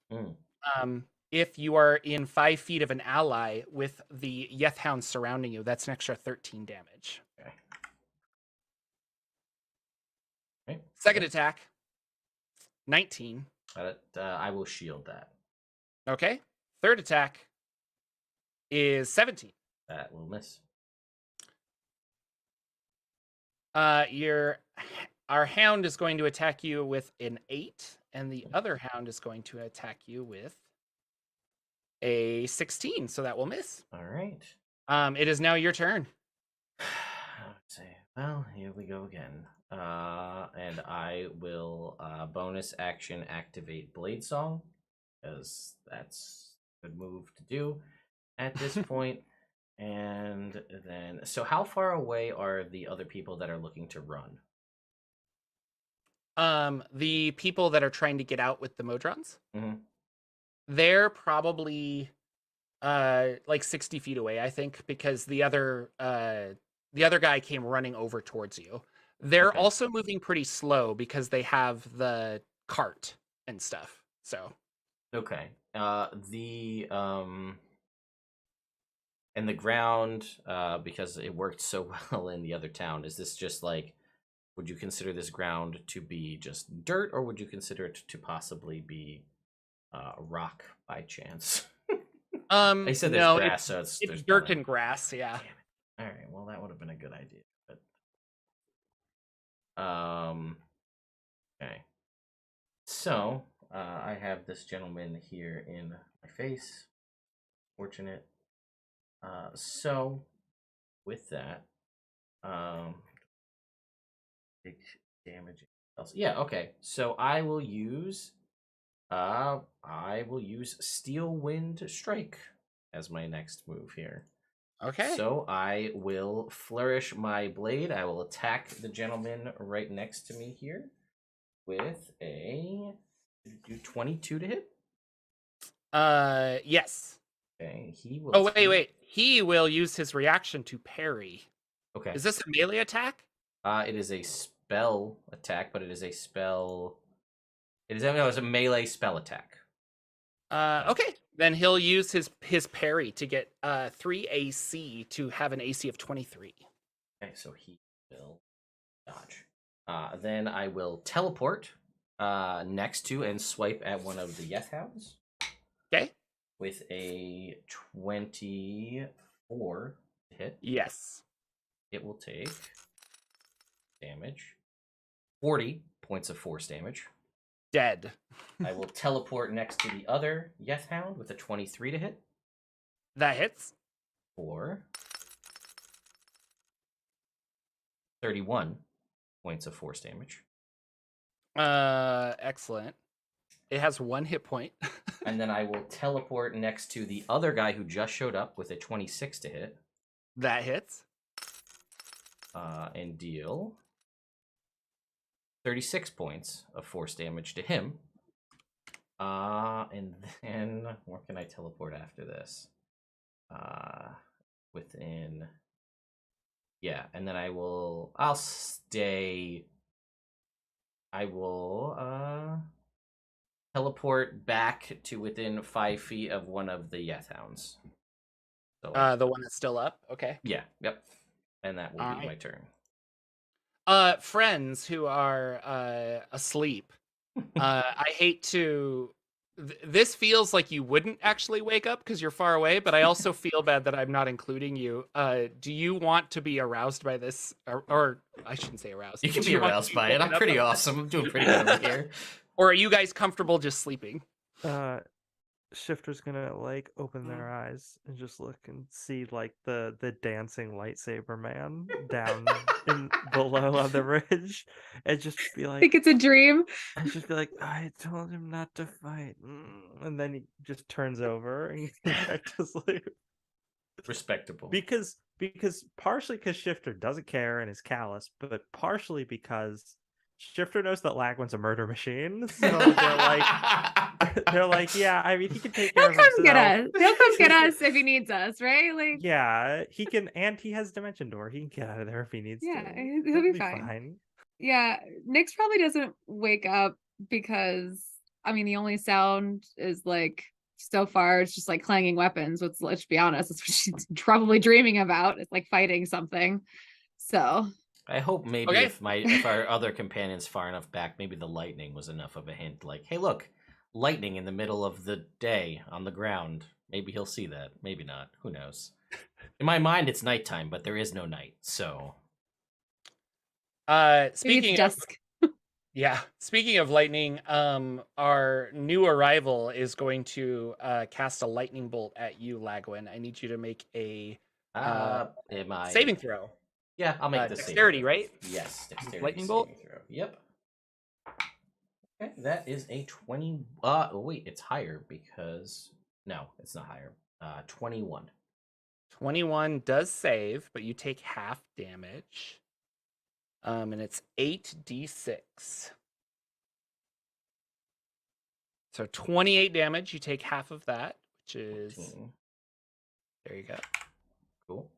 If you are in 5 feet of an ally with the Yeth Hound surrounding you, that's an extra 13 damage.
Okay.
Second attack, 19.
I will shield that.
Okay. Third attack is 17.
That will miss.
Our hound is going to attack you with an 8, and the other hound is going to attack you with a 16, so that will miss.
All right.
It is now your turn.
Let's see. Well, here we go again. And I will bonus action activate Blade Song, because that's a good move to do. at this point. And then, so how far away are the other people that are looking to run?
The people that are trying to get out with the Modrons,
Mhm.
they're probably like 60 feet away, I think, because the other guy came running over towards you. They're
Okay.
also moving pretty slow because they have the cart and stuff. So
Okay. And the ground, because it worked so well in the other town, is this just like, would you consider this ground to be just dirt, or would you consider it to possibly be rock by chance? I said there's
no,
grass, so
it's
there's
dirt
nothing.
and grass. Yeah.
Damn it. All right, well that would have been a good idea, but okay. So I have this gentleman here in my face. Fortunate. So with that, big damage. Yeah, okay. So I will use Steel Wind Strike as my next move here.
Okay.
So I will flourish my blade. I will attack the gentleman right next to me here with a 22 to hit.
Yes.
Okay, he will.
Oh wait. He will use his reaction to parry.
Okay.
Is this a melee attack?
It is a spell attack, but it is a spell. It's a melee spell attack.
Okay. Then he'll use his parry to get 3 AC to have an AC of 23.
Okay, so he will dodge. Then I will teleport next to and swipe at one of the Yeth Hounds.
Okay.
With a 24 to hit.
Yes.
It will take damage. 40 points of force damage.
Dead.
I will teleport next to the other Yeth Hound with a 23 to hit.
That hits.
For 31 points of force damage.
Excellent. It has 1 hit point.
And then I will teleport next to the other guy who just showed up with a 26 to hit.
That hits.
And deal 36 points of force damage to him. And then where can I teleport after this? Within. Yeah, and then I'll stay. I will teleport back to within 5 feet of one of the Yeth Hounds. So,
The one that's still up. Okay.
yeah, yep. And that will
All
be
right.
my turn.
Friends who are asleep. I hate to. This feels like you wouldn't actually wake up because you're far away, but I also feel bad that I'm not including you. Do you want to be aroused by this, or I shouldn't say aroused?
You can
Do
be
you want
aroused
to be
by it. I'm
woken up
pretty
by
awesome. I'm doing pretty good over here.
Or are you guys comfortable just sleeping?
Shifter's gonna like open their eyes and just look and see like the dancing lightsaber man down in below on the ridge, and just be
I
like,
think it's a dream.
and just be like, I told him not to fight, and then he just turns over and goes back to sleep.
Respectable.
Because partially because Shifter doesn't care and is callous, but partially because Shifter knows that Lagwin's a murder machine, so they're like, yeah, I mean, he can take care
He'll
of
come
himself.
get us. He'll come get us if he needs us, right? Like,
Yeah, he can, and he has Dimension Door. He can get out of there if he needs
yeah,
to.
he'll be fine. Yeah, Nyx probably doesn't wake up because, I mean, the only sound is like, so far, it's just like clanging weapons. Let's be honest, that's what she's probably dreaming about. It's like fighting something. So
I hope maybe
Okay.
if our other companion's far enough back, maybe the lightning was enough of a hint. Like, hey, look, lightning in the middle of the day on the ground. Maybe he'll see that. Maybe not. Who knows? In my mind, it's nighttime, but there is no night. So,
maybe
Speaking
it's
of
dusk.
speaking of lightning, our new arrival is going to cast a lightning bolt at you, Lagwin. I need you to make a
am I
saving throw.
Yeah, I'll make the
dexterity,
saving throw.
right?
Yes, dexterity.
Lightning bolt?
saving throw. Yep. Okay, that is a 20. Oh wait, it's higher because no, it's not higher. 21.
21 does save, but you take half damage. And it's 8d6. So 28 damage, you take half of that, which is
14.
there you go.
Cool.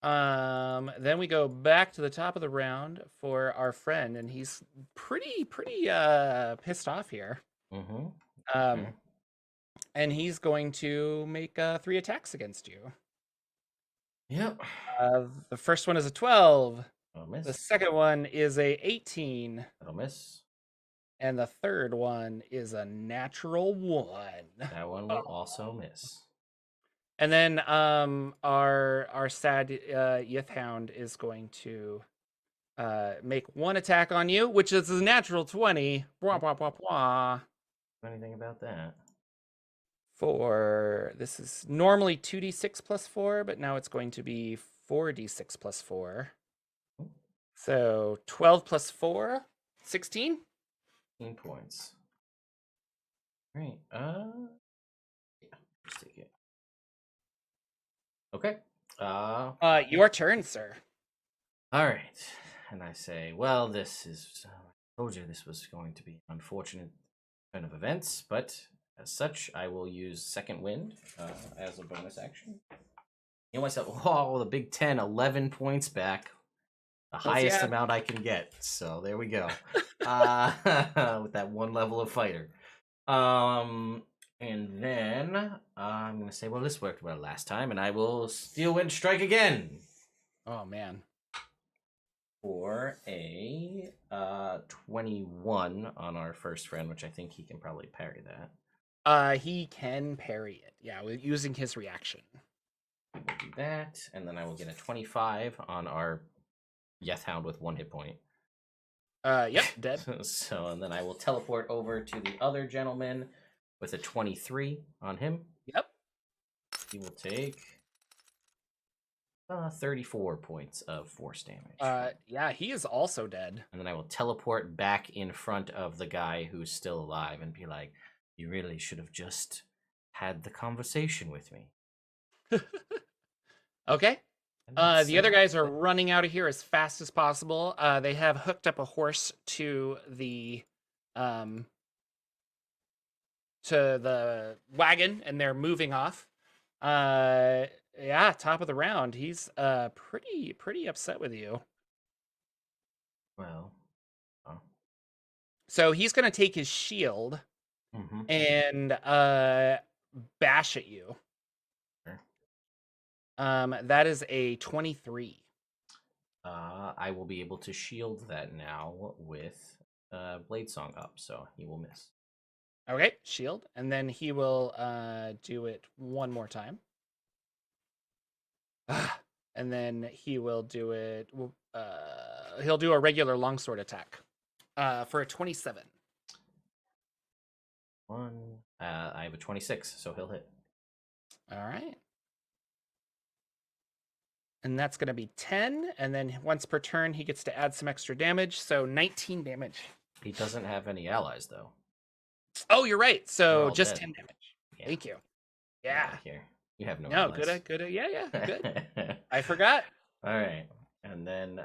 Then we go back to the top of the round for our friend, and he's pretty pissed off here.
Mm-hmm.
And he's going to make 3 attacks against you.
Yep.
The first one is a 12.
That'll miss.
The second one is a 18.
That'll miss.
And the third one is a natural 1.
That one will also miss.
And then our sad Yithhound is going to make 1 attack on you, which is a natural 20. Bwah, bwah, bwah, bwah.
Anything about that?
This is normally 2d6 plus 4, but now it's going to be 4d6 plus 4. So 12 plus 4, 16?
16 points. Right. Yeah. Just take it. Okay.
Your turn, sir.
All right. And I say, well, this is. I told you this was going to be an unfortunate turn of events, but as such, I will use Second Wind as a bonus action. You know myself, oh, the big 10, 11 points back. The highest amount I can get. So there we go. With that 1 level of fighter. And then I'm going to say, well, this worked well last time, and I will Steel Wind Strike again.
Oh, man.
For a 21 on our first friend, which I think he can probably parry that.
He can parry it. Yeah, using his reaction.
We will do that, and then I will get a 25 on our Yethhound with 1 hit point.
Yep, dead.
So, and then I will teleport over to the other gentleman with a 23 on him.
Yep.
He will take 34 points of force damage.
Yeah, he is also dead.
And then I will teleport back in front of the guy who's still alive and be like, you really should have just had the conversation with me.
Okay. The other guys are running out of here as fast as possible. They have hooked up a horse to the wagon, and they're moving off. Yeah, top of the round. He's pretty upset with you.
Well,
so he's gonna take his shield and bash at you.
Sure.
That is a 23.
I will be able to shield that now with Blade Song up, so he will miss.
Okay, shield, and then he will do it 1 more time. And then he will do it. He'll do a regular longsword attack for a 27.
I have a 26, so he'll hit.
All right. And that's going to be 10. And then once per turn, he gets to add some extra damage. So 19 damage.
He doesn't have any allies, though.
Oh, you're right. So just
dead.
10 damage.
Yeah.
Thank you. Yeah.
Here. You have no
No,
allies.
good. Yeah, good. I forgot.
All right. And then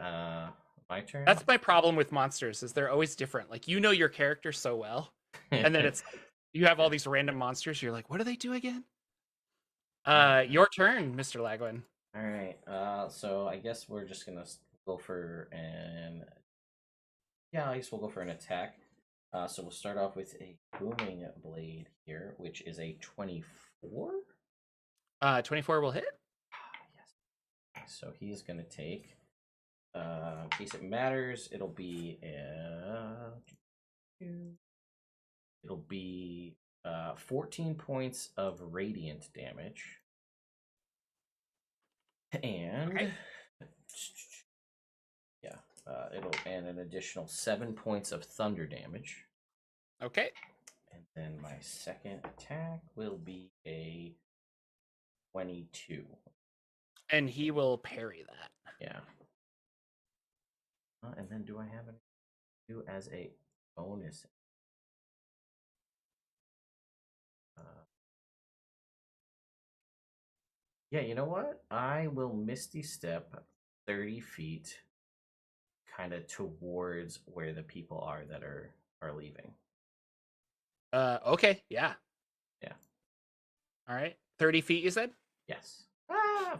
my turn.
That's my problem with monsters is they're always different. Like, you know your character so well. And then it's you have all these random monsters. You're like, what do they do again? Your turn, Mr. Lagwin.
All right. So I guess we're just gonna go for an. Yeah, I guess we'll go for an attack. So we'll start off with a booming blade here, which is a 24.
24 will hit.
Yes. So he's gonna take. In case it matters, it'll be 14 points of radiant damage. And
okay.
it'll and an additional 7 points of thunder damage.
Okay.
And then my second attack will be a 22.
And he will parry that.
Yeah. And then do I have any do as a bonus? Yeah, you know what? I will Misty Step 30 feet kind of towards where the people are that are leaving.
Okay, yeah.
Yeah.
All right. 30 feet, you said?
Yes.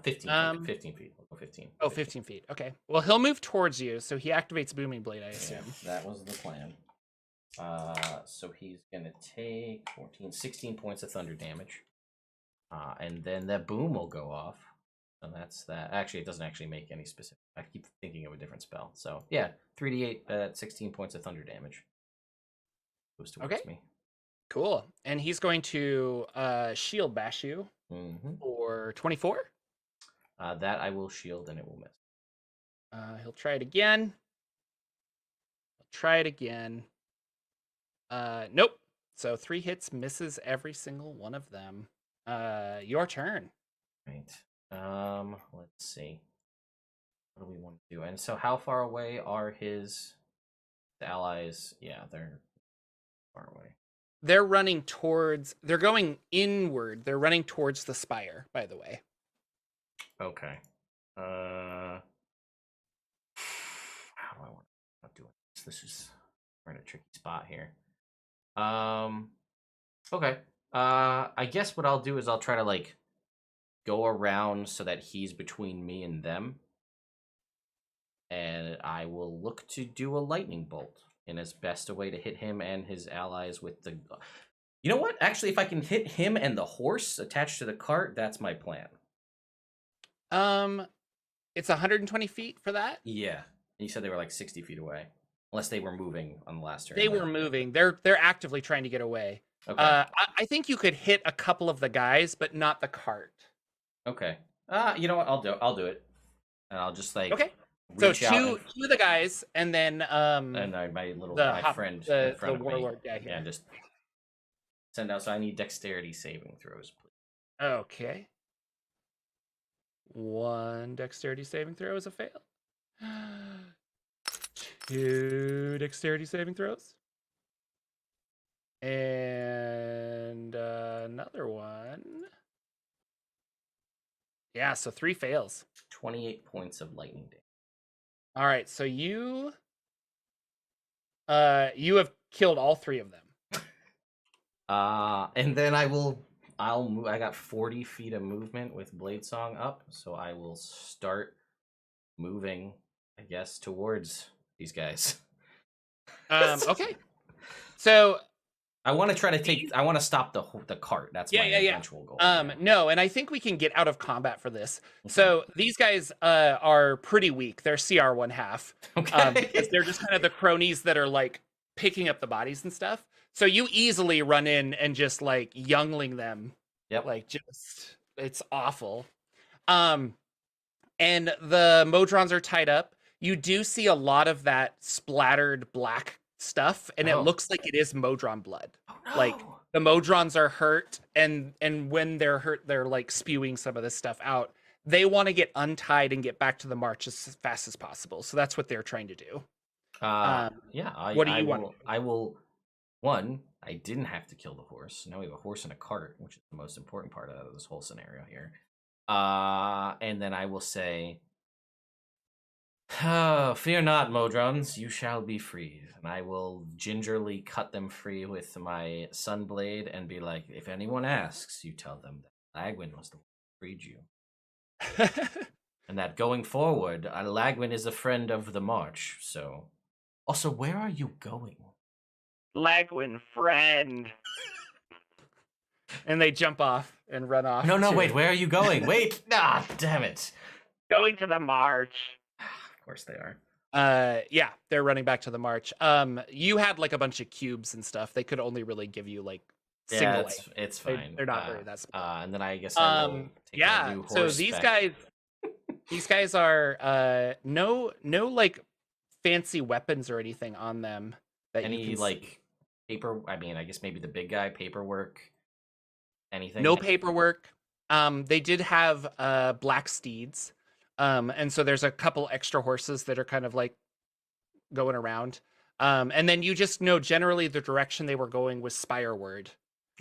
15 feet. 15 feet. We'll go 15.
Oh, 15 feet. Okay. Well, he'll move towards you, so he activates Booming Blade, I assume.
Yeah, that was the plan. So he's gonna take 14, 16 points of thunder damage. And then that boom will go off. And that's that. Actually, it doesn't actually make any specific. I keep thinking of a different spell. So yeah, 3d8 at 16 points of thunder damage. Goes towards me.
Cool. And he's going to shield bash you for 24.
That I will shield and it will miss.
He'll try it again. Nope. So 3 hits, misses every single one of them. Your turn.
Right. Let's see. What do we want to do? And so how far away are his allies? Yeah, they're far away.
They're running towards, they're going inward. They're running towards the spire, by the way.
Okay. How do I want to do this? This is, we're in a tricky spot here. Okay. I guess what I'll do is I'll try to like go around so that he's between me and them. And I will look to do a lightning bolt in as best a way to hit him and his allies with the... You know what? Actually, if I can hit him and the horse attached to the cart, that's my plan.
It's 120 feet for that?
Yeah. And you said they were like 60 feet away. Unless they were moving on the last turn.
They were moving. They're actively trying to get away.
Okay.
I think you could hit a couple of the guys, but not the cart.
Okay. You know what? I'll do it. And I'll just like...
Okay. So
reach out
two of the guys, and then
my friend in front of
warlord
me.
guy here.
Yeah, just send out. So I need dexterity saving throws, please.
Okay. 1 dexterity saving throw is a fail. 2 dexterity saving throws. And another one. Yeah, so 3 fails.
28 points of lightning damage.
All right, so you have killed all 3 of them.
And then I'll move. I got 40 feet of movement with Blade Song up, so I will start moving, I guess, towards these guys.
Okay. So
I want to try to take. I want to stop the cart. That's my eventual goal.
No, and I think we can get out of combat for this. Okay. So these guys are pretty weak. They're CR 1/2. Okay. Because they're just kind of the cronies that are like picking up the bodies and stuff. So you easily run in and just like youngling them.
Yep.
Like just it's awful. And the Modrons are tied up. You do see a lot of that splattered black stuff, and it looks like it is Modron blood. Oh, no. Like the Modrons are hurt, and when they're hurt, they're like spewing some of this stuff out. They want to get untied and get back to the march as fast as possible. So that's what they're trying to do.
What do you
want?
I will. One, I didn't have to kill the horse. Now we have a horse and a cart, which is the most important part of this whole scenario here. And then I will say, fear not, Modrons, you shall be freed. And I will gingerly cut them free with my sunblade and be like, if anyone asks, you tell them that Lagwin was the one who freed you. And that going forward, Lagwin is a friend of the march, so... Also, where are you going?
Lagwin, friend. And they jump off and run off.
No, wait, where are you going? Wait! Damn it.
Going to the march.
Of course they are.
Yeah, they're running back to the march. You had like a bunch of cubes and stuff. They could only really give you like single way.
It's fine.
They're not very that small.
And then I guess I will take a new horse
so
back.
these guys are no like fancy weapons or anything on them that
any
you can
like paper. I mean, I guess maybe the big guy paperwork. Anything?
No paperwork. They did have black steeds. And so there's a couple extra horses that are kind of like going around. And then you just know generally the direction they were going was Spireward.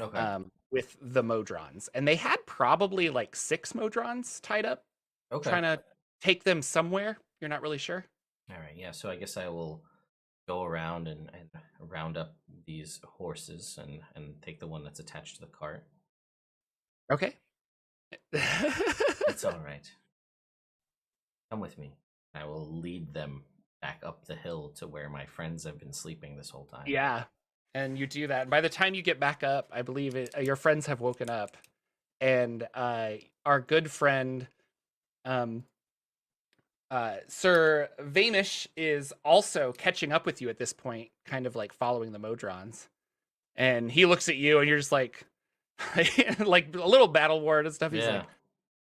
Okay.
with the Modrons, and they had probably like 6 Modrons tied up,
Okay.
trying to take them somewhere. You're not really sure.
All right. Yeah. So I guess I will go around and round up these horses and take the one that's attached to the cart.
Okay.
It's all right. Come with me. I will lead them back up the hill to where my friends have been sleeping this whole time.
Yeah, and you do that. By the time you get back up, I believe your friends have woken up, and our good friend, Sir Vamish, is also catching up with you at this point, kind of like following the Modrons. And he looks at you, and you're just like, like a little battle ward and stuff. He's
Yeah.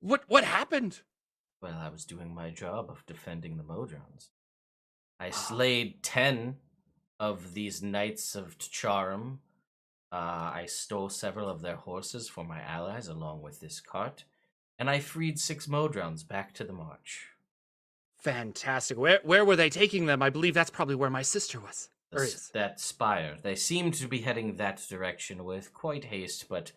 like, "What happened?"
Well, I was doing my job of defending the Modrons. I slayed 10 of these knights of T'Charum. I stole several of their horses for my allies along with this cart. And I freed 6 Modrons back to the march.
Fantastic. Where were they taking them? I believe that's probably where my sister was. Or is.
That spire. They seem to be heading that direction with quite haste, but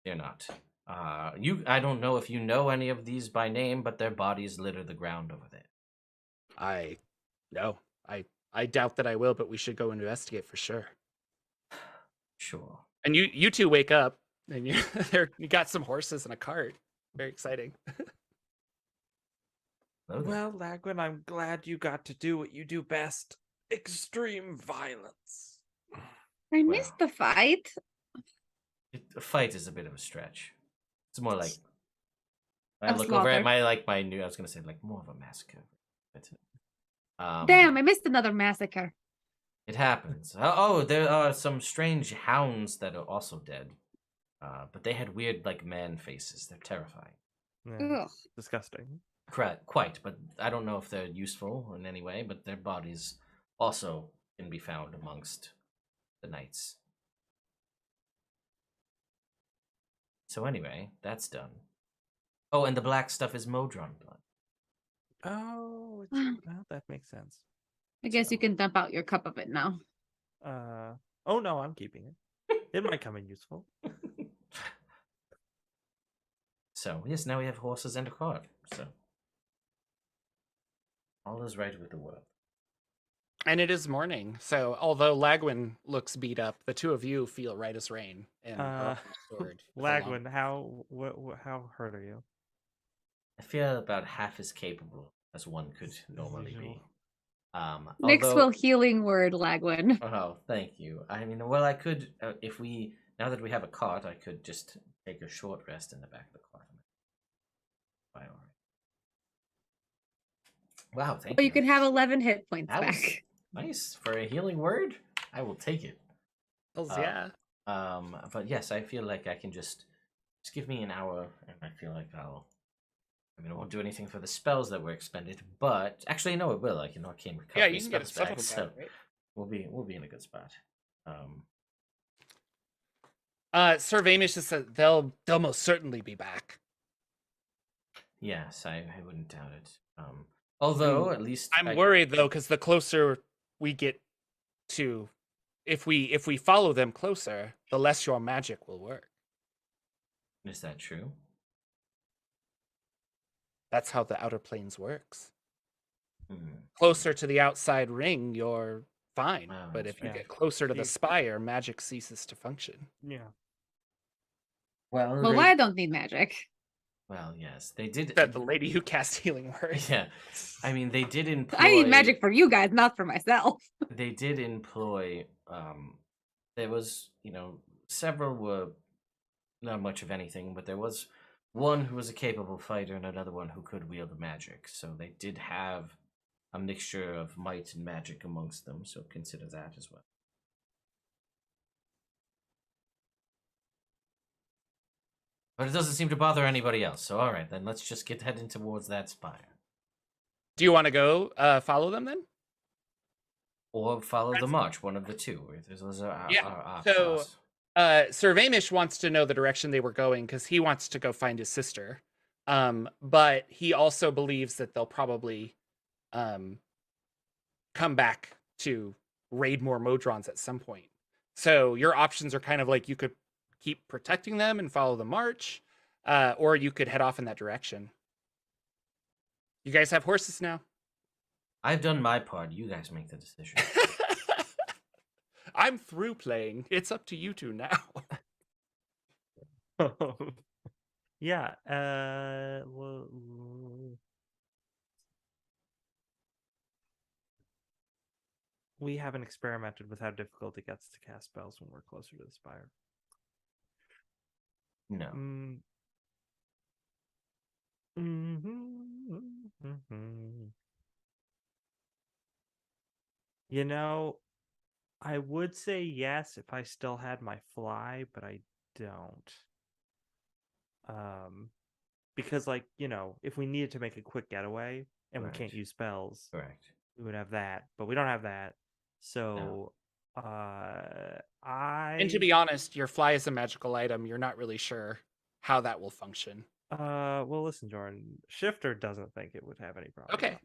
they're not. I don't know if you know any of these by name, but their bodies litter the ground over there.
No. I doubt that I will, but we should go investigate for sure.
Sure.
And you two wake up, and you got some horses and a cart. Very exciting.
Well, Lagwin, I'm glad you got to do what you do best. Extreme violence.
I missed the fight.
A fight is a bit of a stretch. It's more like I
A
look over at
slaughter.
my new. I was gonna say like more of a massacre. But,
Damn, I missed another massacre.
it happens. There are some strange hounds that are also dead. But they had weird like man faces. They're terrifying.
Yeah,
Ugh.
disgusting.
Quite, but I don't know if they're useful in any way. But their bodies also can be found amongst the knights. So anyway, that's done. Oh, and the black stuff is Modron blood.
Oh, well, that makes sense.
I guess you can dump out your cup of it now.
Oh no, I'm keeping it. It might come in useful.
So yes, now we have horses and a cart. So all is right with the world.
And it is morning, so although Lagwin looks beat up, the two of you feel right as rain. And are restored with a long-
Lagwin, how hurt are you?
I feel about half as capable as one could normally be.
Next
although-
will healing word, Lagwin.
Oh, thank you. I mean, well, I could now that we have a cart, I could just take a short rest in the back of the cart. All right. Wow, thank
Well,
you.
you can have 11 hit points
That was
back.
nice for a healing word. I will take it.
Hells yeah.
But yes, I feel like I can just give me an hour, and I feel like I won't do anything for the spells that were expended, but actually, no, it will. I can arcane recovery.
Yeah, you can get a
spells back,
supplement,
so
right?
we'll be in a good spot.
Sir Vamish just said they'll most certainly be back.
Yes, I wouldn't doubt it. Although at least
I'm worried though, because the closer we get to, if we follow them closer, the less your magic will work.
Is that true?
That's how the outer planes works.
Hmm.
Closer to the outside ring, you're fine.
Wow,
But
that's
if you
right.
get closer to the
You-
spire, magic ceases to function.
Yeah.
Well, I don't need magic.
Well, yes, they did.
That the lady who cast healing word.
Yeah, I mean, they did employ.
I need magic for you guys, not for myself.
They did employ. There was, several were not much of anything, but there was one who was a capable fighter and another one who could wield magic. So they did have a mixture of might and magic amongst them. So consider that as well. But it doesn't seem to bother anybody else. So all right, then let's just get heading towards that spire.
Do you want to go follow them then?
Or follow the march, one of the two. Those are our
so-
options.
Sir Vamish wants to know the direction they were going because he wants to go find his sister. But he also believes that they'll probably come back to raid more Modrons at some point. So your options are kind of like you could keep protecting them and follow the march, or you could head off in that direction. You guys have horses now?
I've done my part. You guys make the decision.
I'm through playing. It's up to you two now.
Yeah. We haven't experimented with how difficult it gets to cast spells when we're closer to the spire.
No.
You know, I would say yes if I still had my fly, but I don't. Because, like, you know, if we needed to make a quick getaway and we can't
Right.
use spells,
Correct.
we would have that, but we don't have that. So,
And to be honest, your fly is a magical item. You're not really sure how that will function.
well, listen, Jordan, Shifter doesn't think it would have any problem.
Okay.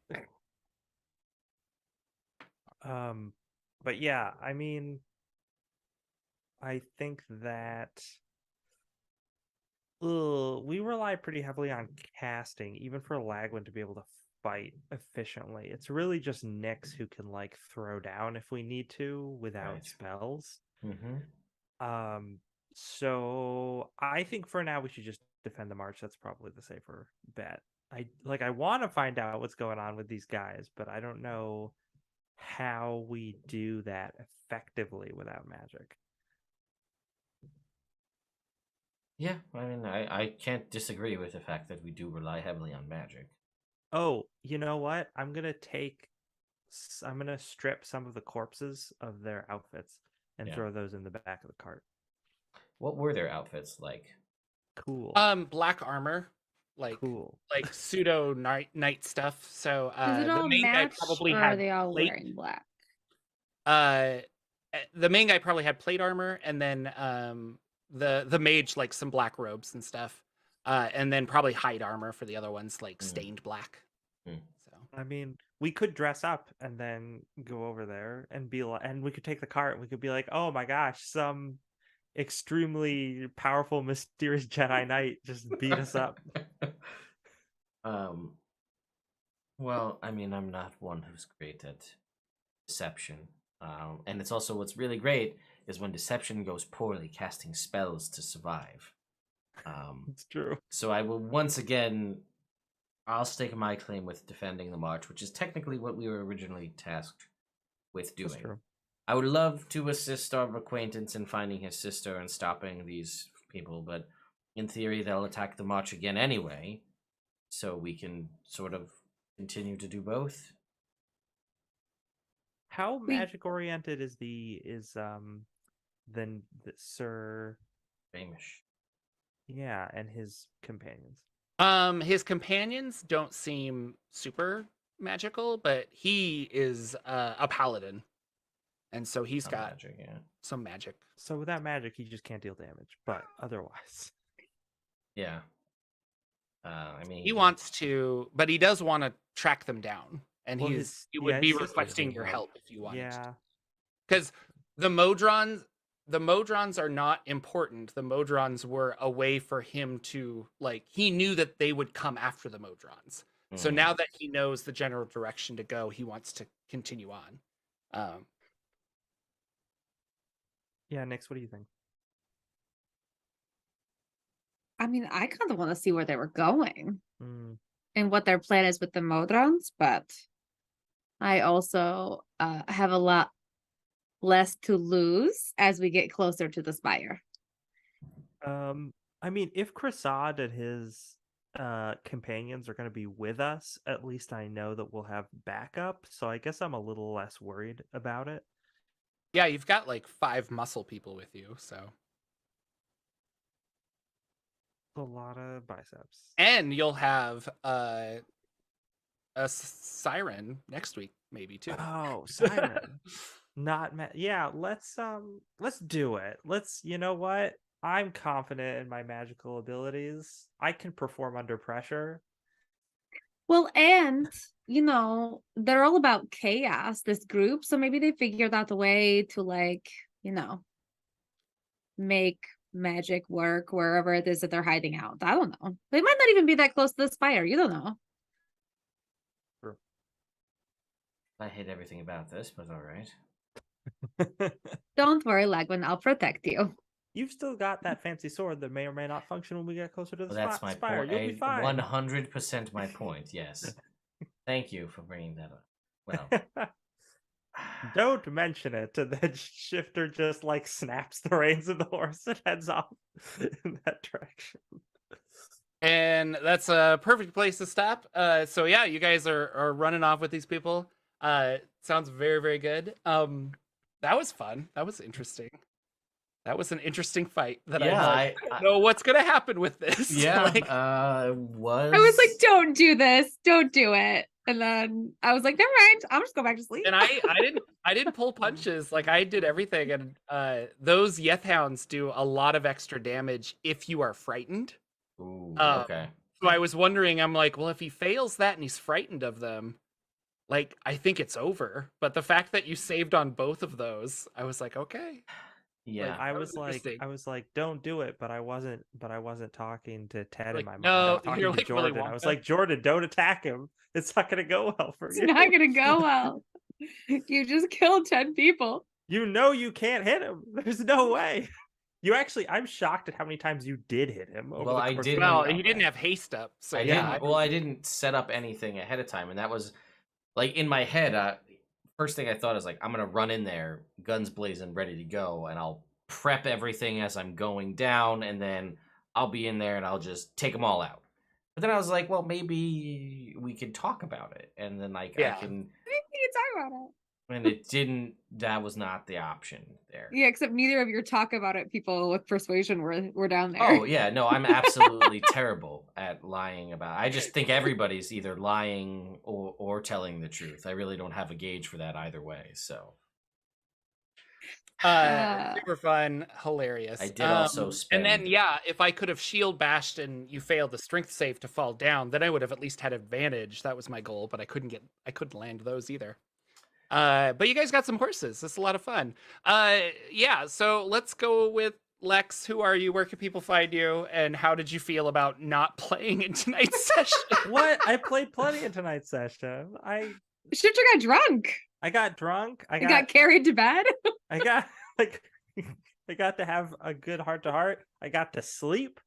But yeah, I mean, I think that we rely pretty heavily on casting, even for Lagwin to be able to fight efficiently. It's really just Nyx who can like throw down if we need to without
Right.
spells.
Mm-hmm.
So I think for now we should just defend the march. That's probably the safer bet. I want to find out what's going on with these guys, but I don't know how we do that effectively without magic.
Yeah, I mean, I can't disagree with the fact that we do rely heavily on magic.
Oh, you know what? I'm gonna strip some of the corpses of their outfits and
Yeah.
throw those in the back of the cart.
What were their outfits like?
Cool.
Black armor, like
Cool.
like pseudo knight stuff. So
Does it
the
all
main guy
match,
probably
or
had
are they all
plate.
wearing black?
The main guy probably had plate armor, and then the mage like some black robes and stuff, and then probably hide armor for the other ones, like stained black. So
I mean, we could dress up and then go over there and be like, and we could take the cart and we could be like, oh my gosh, some extremely powerful, mysterious Jedi Knight just beat us up.
Well, I mean, I'm not one who's great at deception. And it's also what's really great is when deception goes poorly, casting spells to survive.
It's true.
So I will once again, I'll stake my claim with defending the march, which is technically what we were originally tasked with doing.
That's true.
I would love to assist our acquaintance in finding his sister and stopping these people, but in theory, they'll attack the march again anyway, so we can sort of continue to do both.
How magic oriented is the Sir
Famish?
Yeah, and his companions.
His companions don't seem super magical, but he is a paladin, and so he's got
magic,
some magic.
So without magic, he just can't deal damage, but otherwise,
yeah. I mean,
he wants to, but he does want to track them down, and
Well,
he would be
his sister's
requesting
need
your help if you wanted.
Yeah,
because the Modrons are not important. The Modrons were a way for him to, like, he knew that they would come after the Modrons. So now that he knows the general direction to go, he wants to continue on.
Yeah, Nyx, what do you think?
I mean, I kind of want to see where they were going
and
what their plan is with the Modrons, but I also have a lot less to lose as we get closer to the spire.
I mean, if Krasad and his companions are going to be with us, at least I know that we'll have backup, so I guess I'm a little less worried about it.
Yeah, you've got like 5 muscle people with you, so
a lot of biceps.
And you'll have a siren next week, maybe too.
Oh, siren. Yeah, let's do it. You know what? I'm confident in my magical abilities. I can perform under pressure.
Well, and you know, they're all about chaos, this group, so maybe they figured out the way to, like, you know, make magic work wherever it is that they're hiding out. I don't know. They might not even be that close to the spire. You don't know.
I hate everything about this, but all right.
Don't worry, Lagwin. I'll protect you.
You've still got that fancy sword that may or may not function when we get closer to the
Well, that's my
spire.
point.
You'll be fine.
100% my point. Yes. Thank you for bringing that up. Well,
don't mention it. And then Shifter just like snaps the reins of the horse and heads off in that direction.
And that's a perfect place to stop. So yeah, you guys are running off with these people. Sounds very, very good. That was fun. That was interesting. That was an interesting fight. That I don't know what's gonna happen with this.
Yeah,
I was like, don't do this, don't do it. And then I was like, never mind, I'll just go back to sleep.
And I didn't pull punches. Like I did everything. And those Yeth Hounds do a lot of extra damage if you are frightened.
Ooh, okay.
So I was wondering, I'm like, well, if he fails that and he's frightened of them, like I think it's over. But the fact that you saved on both of those, I was like, okay.
Yeah,
I was like, don't do it, but I wasn't talking to Ted
like,
in my mind.
no,
I was talking
you're
to
like
Jordan.
really
I was like, Jordan, don't attack him. It's not gonna go well for you.
It's not gonna go well. You just killed 10 people.
You know you can't hit him. There's no way. You actually, I'm shocked at how many times you did hit him.
Well, I did.
Well, and you didn't have haste up, so
yeah. Well, I didn't set up anything ahead of time, and that was like in my head. First thing I thought is like, I'm gonna run in there, guns blazing, ready to go, and I'll prep everything as I'm going down, and then I'll be in there and I'll just take them all out. But then I was like, well, maybe we could talk about it, and then like I can.
We can talk about it.
And it didn't. That was not the option there.
Yeah, except neither of your talk about it people with persuasion were down there.
Oh yeah, no, I'm absolutely terrible at lying about it. I just think everybody's either lying or telling the truth. I really don't have a gauge for that either way. So
super fun, hilarious.
I did also spend.
And then yeah, if I could have shield bashed and you failed the strength save to fall down, then I would have at least had advantage. That was my goal, but I couldn't land those either. But you guys got some horses. This is a lot of fun. Yeah, so let's go with Lex. Who are you? Where can people find you? And how did you feel about not playing in tonight's session?
What? I played plenty in tonight's session.
Shifter got drunk.
I got drunk. I
got carried to bed.
I got like I got to have a good heart to heart. I got to sleep.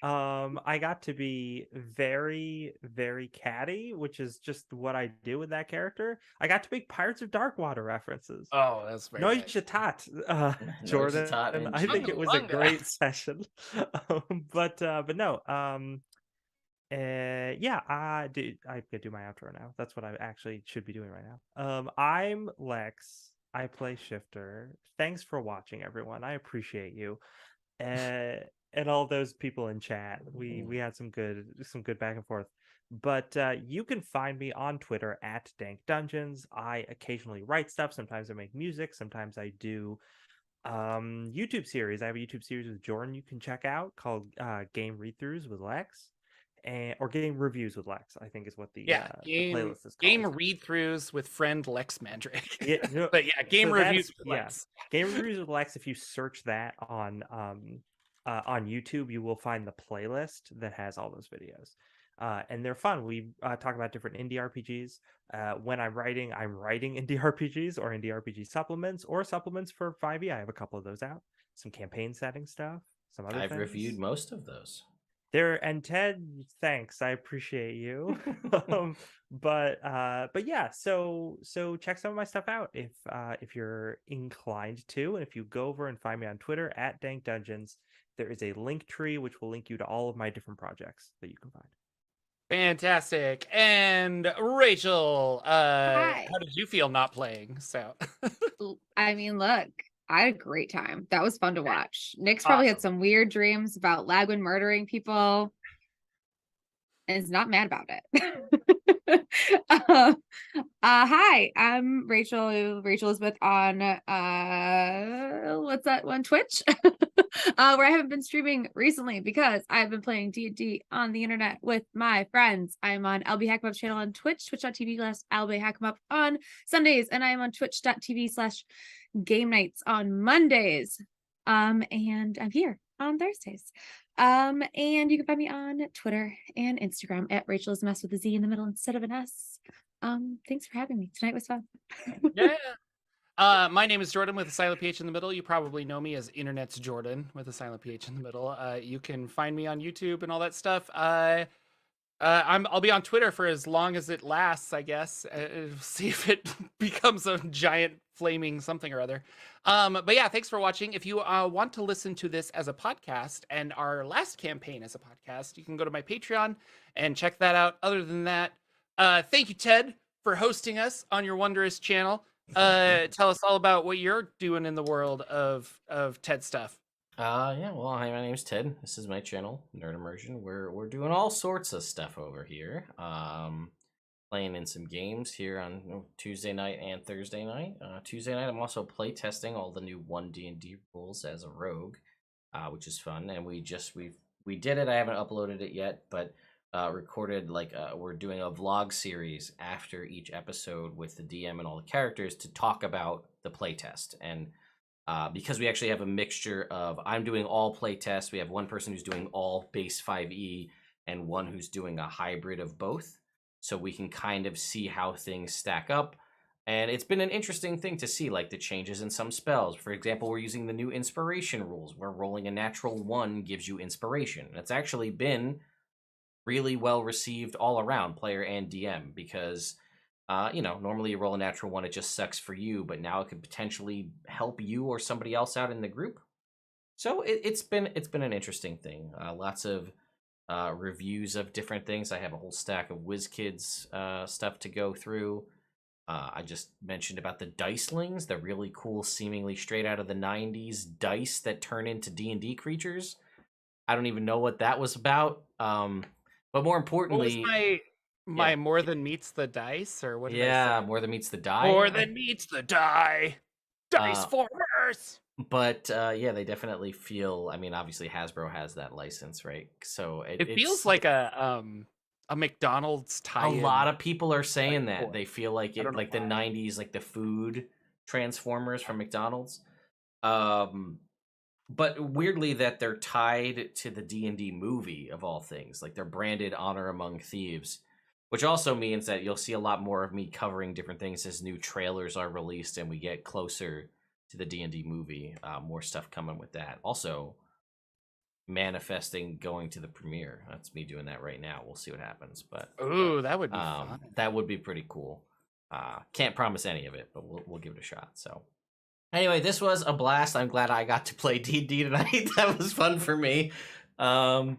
I got to be very, very catty, which is just what I do with that character. I got to make Pirates of Darkwater references.
Oh, that's very
Noy
nice.
Chatat, Jordan. I think it was a great session. But no. Yeah, I could do my outro now. That's what I actually should be doing right now. I'm Lex. I play Shifter. Thanks for watching, everyone. I appreciate you. And all those people in chat. We had some good back and forth. But you can find me on Twitter at Dank Dungeons. I occasionally write stuff. Sometimes I make music. Sometimes I do YouTube series. I have a YouTube series with Jordan you can check out called Game Read-Throughs with Lex. Or Game Reviews with Lex, I think is what the playlist is called.
Game Read-Throughs with friend Lex Mandrake.
Yeah, no,
but yeah, Game Reviews with Lex.
Game Reviews with Lex, if you search that on YouTube, you will find the playlist that has all those videos. And they're fun. We talk about different indie RPGs. When I'm writing indie RPGs or indie RPG supplements or supplements for 5e. I have a couple of those out. Some campaign setting stuff. Some other things.
I've reviewed most of those.
And Ted, thanks. I appreciate you. But yeah, so check some of my stuff out if you're inclined to. And if you go over and find me on Twitter at Dank Dungeons, there is a link tree which will link you to all of my different projects that you can find.
Fantastic. And Rachel,
Hi.
how did you feel not playing? So
I mean, look, I had a great time. That was fun to watch. Nick's probably had some weird dreams about Lagwin murdering people and is not mad about it. Hi, I'm Rachel Elizabeth on what's that one, Twitch, where I haven't been streaming recently because I've been playing D&D on the internet with my friends. I'm on LB Hack'em channel on Twitch, twitch.tv/LB Hack'em on Sundays, and I'm on twitch.tv/game nights on Mondays. And I'm here on Thursdays. And you can find me on Twitter and Instagram at Rachel's Mess with a Z in the middle instead of an S. Thanks for having me. Tonight was fun.
Yeah. My name is Jordan with a silent PH in the middle. You probably know me as Internet's Jordan with a silent PH in the middle. You can find me on YouTube and all that stuff. I'll be on Twitter for as long as it lasts, I guess. See if it becomes a giant flaming something or other. But yeah, thanks for watching. If you want to listen to this as a podcast and our last campaign as a podcast, you can go to my Patreon and check that out. Other than that, thank you, Ted, for hosting us on your wondrous channel. Tell us all about what you're doing in the world of Ted stuff.
Yeah, well, hi, my name's Ted. This is my channel, Nerd Immersion. We're doing all sorts of stuff over here. Playing in some games here on Tuesday night and Thursday night. Tuesday night, I'm also play testing all the new 1D&D rules as a rogue, which is fun. And we did it. I haven't uploaded it yet, but recorded we're doing a vlog series after each episode with the DM and all the characters to talk about the playtest. And because we actually have a mixture of, I'm doing all playtests, we have one person who's doing all base 5e and one who's doing a hybrid of both, so we can kind of see how things stack up. And it's been an interesting thing to see, like the changes in some spells. For example, we're using the new inspiration rules, where rolling a natural 1 gives you inspiration. It's actually been really well received all around, player and DM, because normally you roll a natural 1, it just sucks for you, but now it could potentially help you or somebody else out in the group. So it's been an interesting thing. Lots of reviews of different things. I have a whole stack of WizKids stuff to go through. I just mentioned about the Dicelings, the really cool, seemingly straight out of the 90s dice that turn into D&D creatures. I don't even know what that was about. But more importantly,
what was my more than meets the dice, or what did I say?
More than meets the die.
More than meets the die. Dice formers.
But they definitely feel. I mean, obviously Hasbro has that license, right? So
it feels like a McDonald's tie-in.
A lot of people are saying that they feel like it, like the '90s, like the food Transformers from McDonald's. But weirdly, that they're tied to the D&D movie of all things. Like they're branded Honor Among Thieves, which also means that you'll see a lot more of me covering different things as new trailers are released and we get closer to the D&D movie. More stuff coming with that. Also, manifesting going to the premiere. That's me doing that right now. We'll see what happens. But
ooh, that would be fun.
That would be pretty cool. Can't promise any of it, but we'll give it a shot. So. Anyway, this was a blast. I'm glad I got to play D&D tonight. That was fun for me. And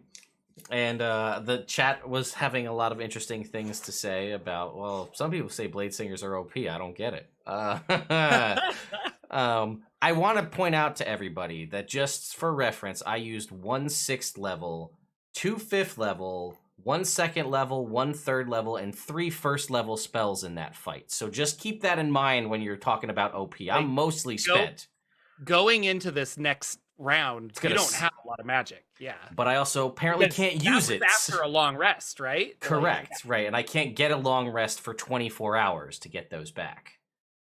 the chat was having a lot of interesting things to say about, well, some people say Blade Singers are OP. I don't get it. I want to point out to everybody that just for reference, I used 1 6th level, 2 5th level, 1 2nd level, 1 3rd level, and 3 1st level spells in that fight. So just keep that in mind when you're talking about OP. I'm mostly spent.
Going into this next round, you don't have a lot of magic. Yeah.
But I also apparently can't use it.
After a long rest, right?
Correct, right. And I can't get a long rest for 24 hours to get those back.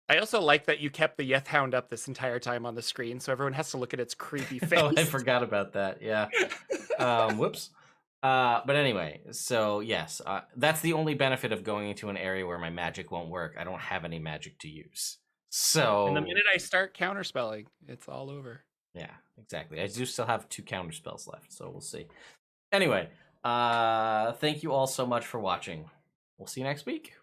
I also like that you kept the Yeth Hound up this entire time on the screen, so everyone has to look at its creepy face.
Oh, I forgot about that. Yeah. Whoops. But anyway, so yes, that's the only benefit of going into an area where my magic won't work. I don't have any magic to use. So
and the minute I start counterspelling, it's all over.
Yeah, exactly. I do still have 2 counterspells left, so we'll see. Anyway, thank you all so much for watching. We'll see you next week.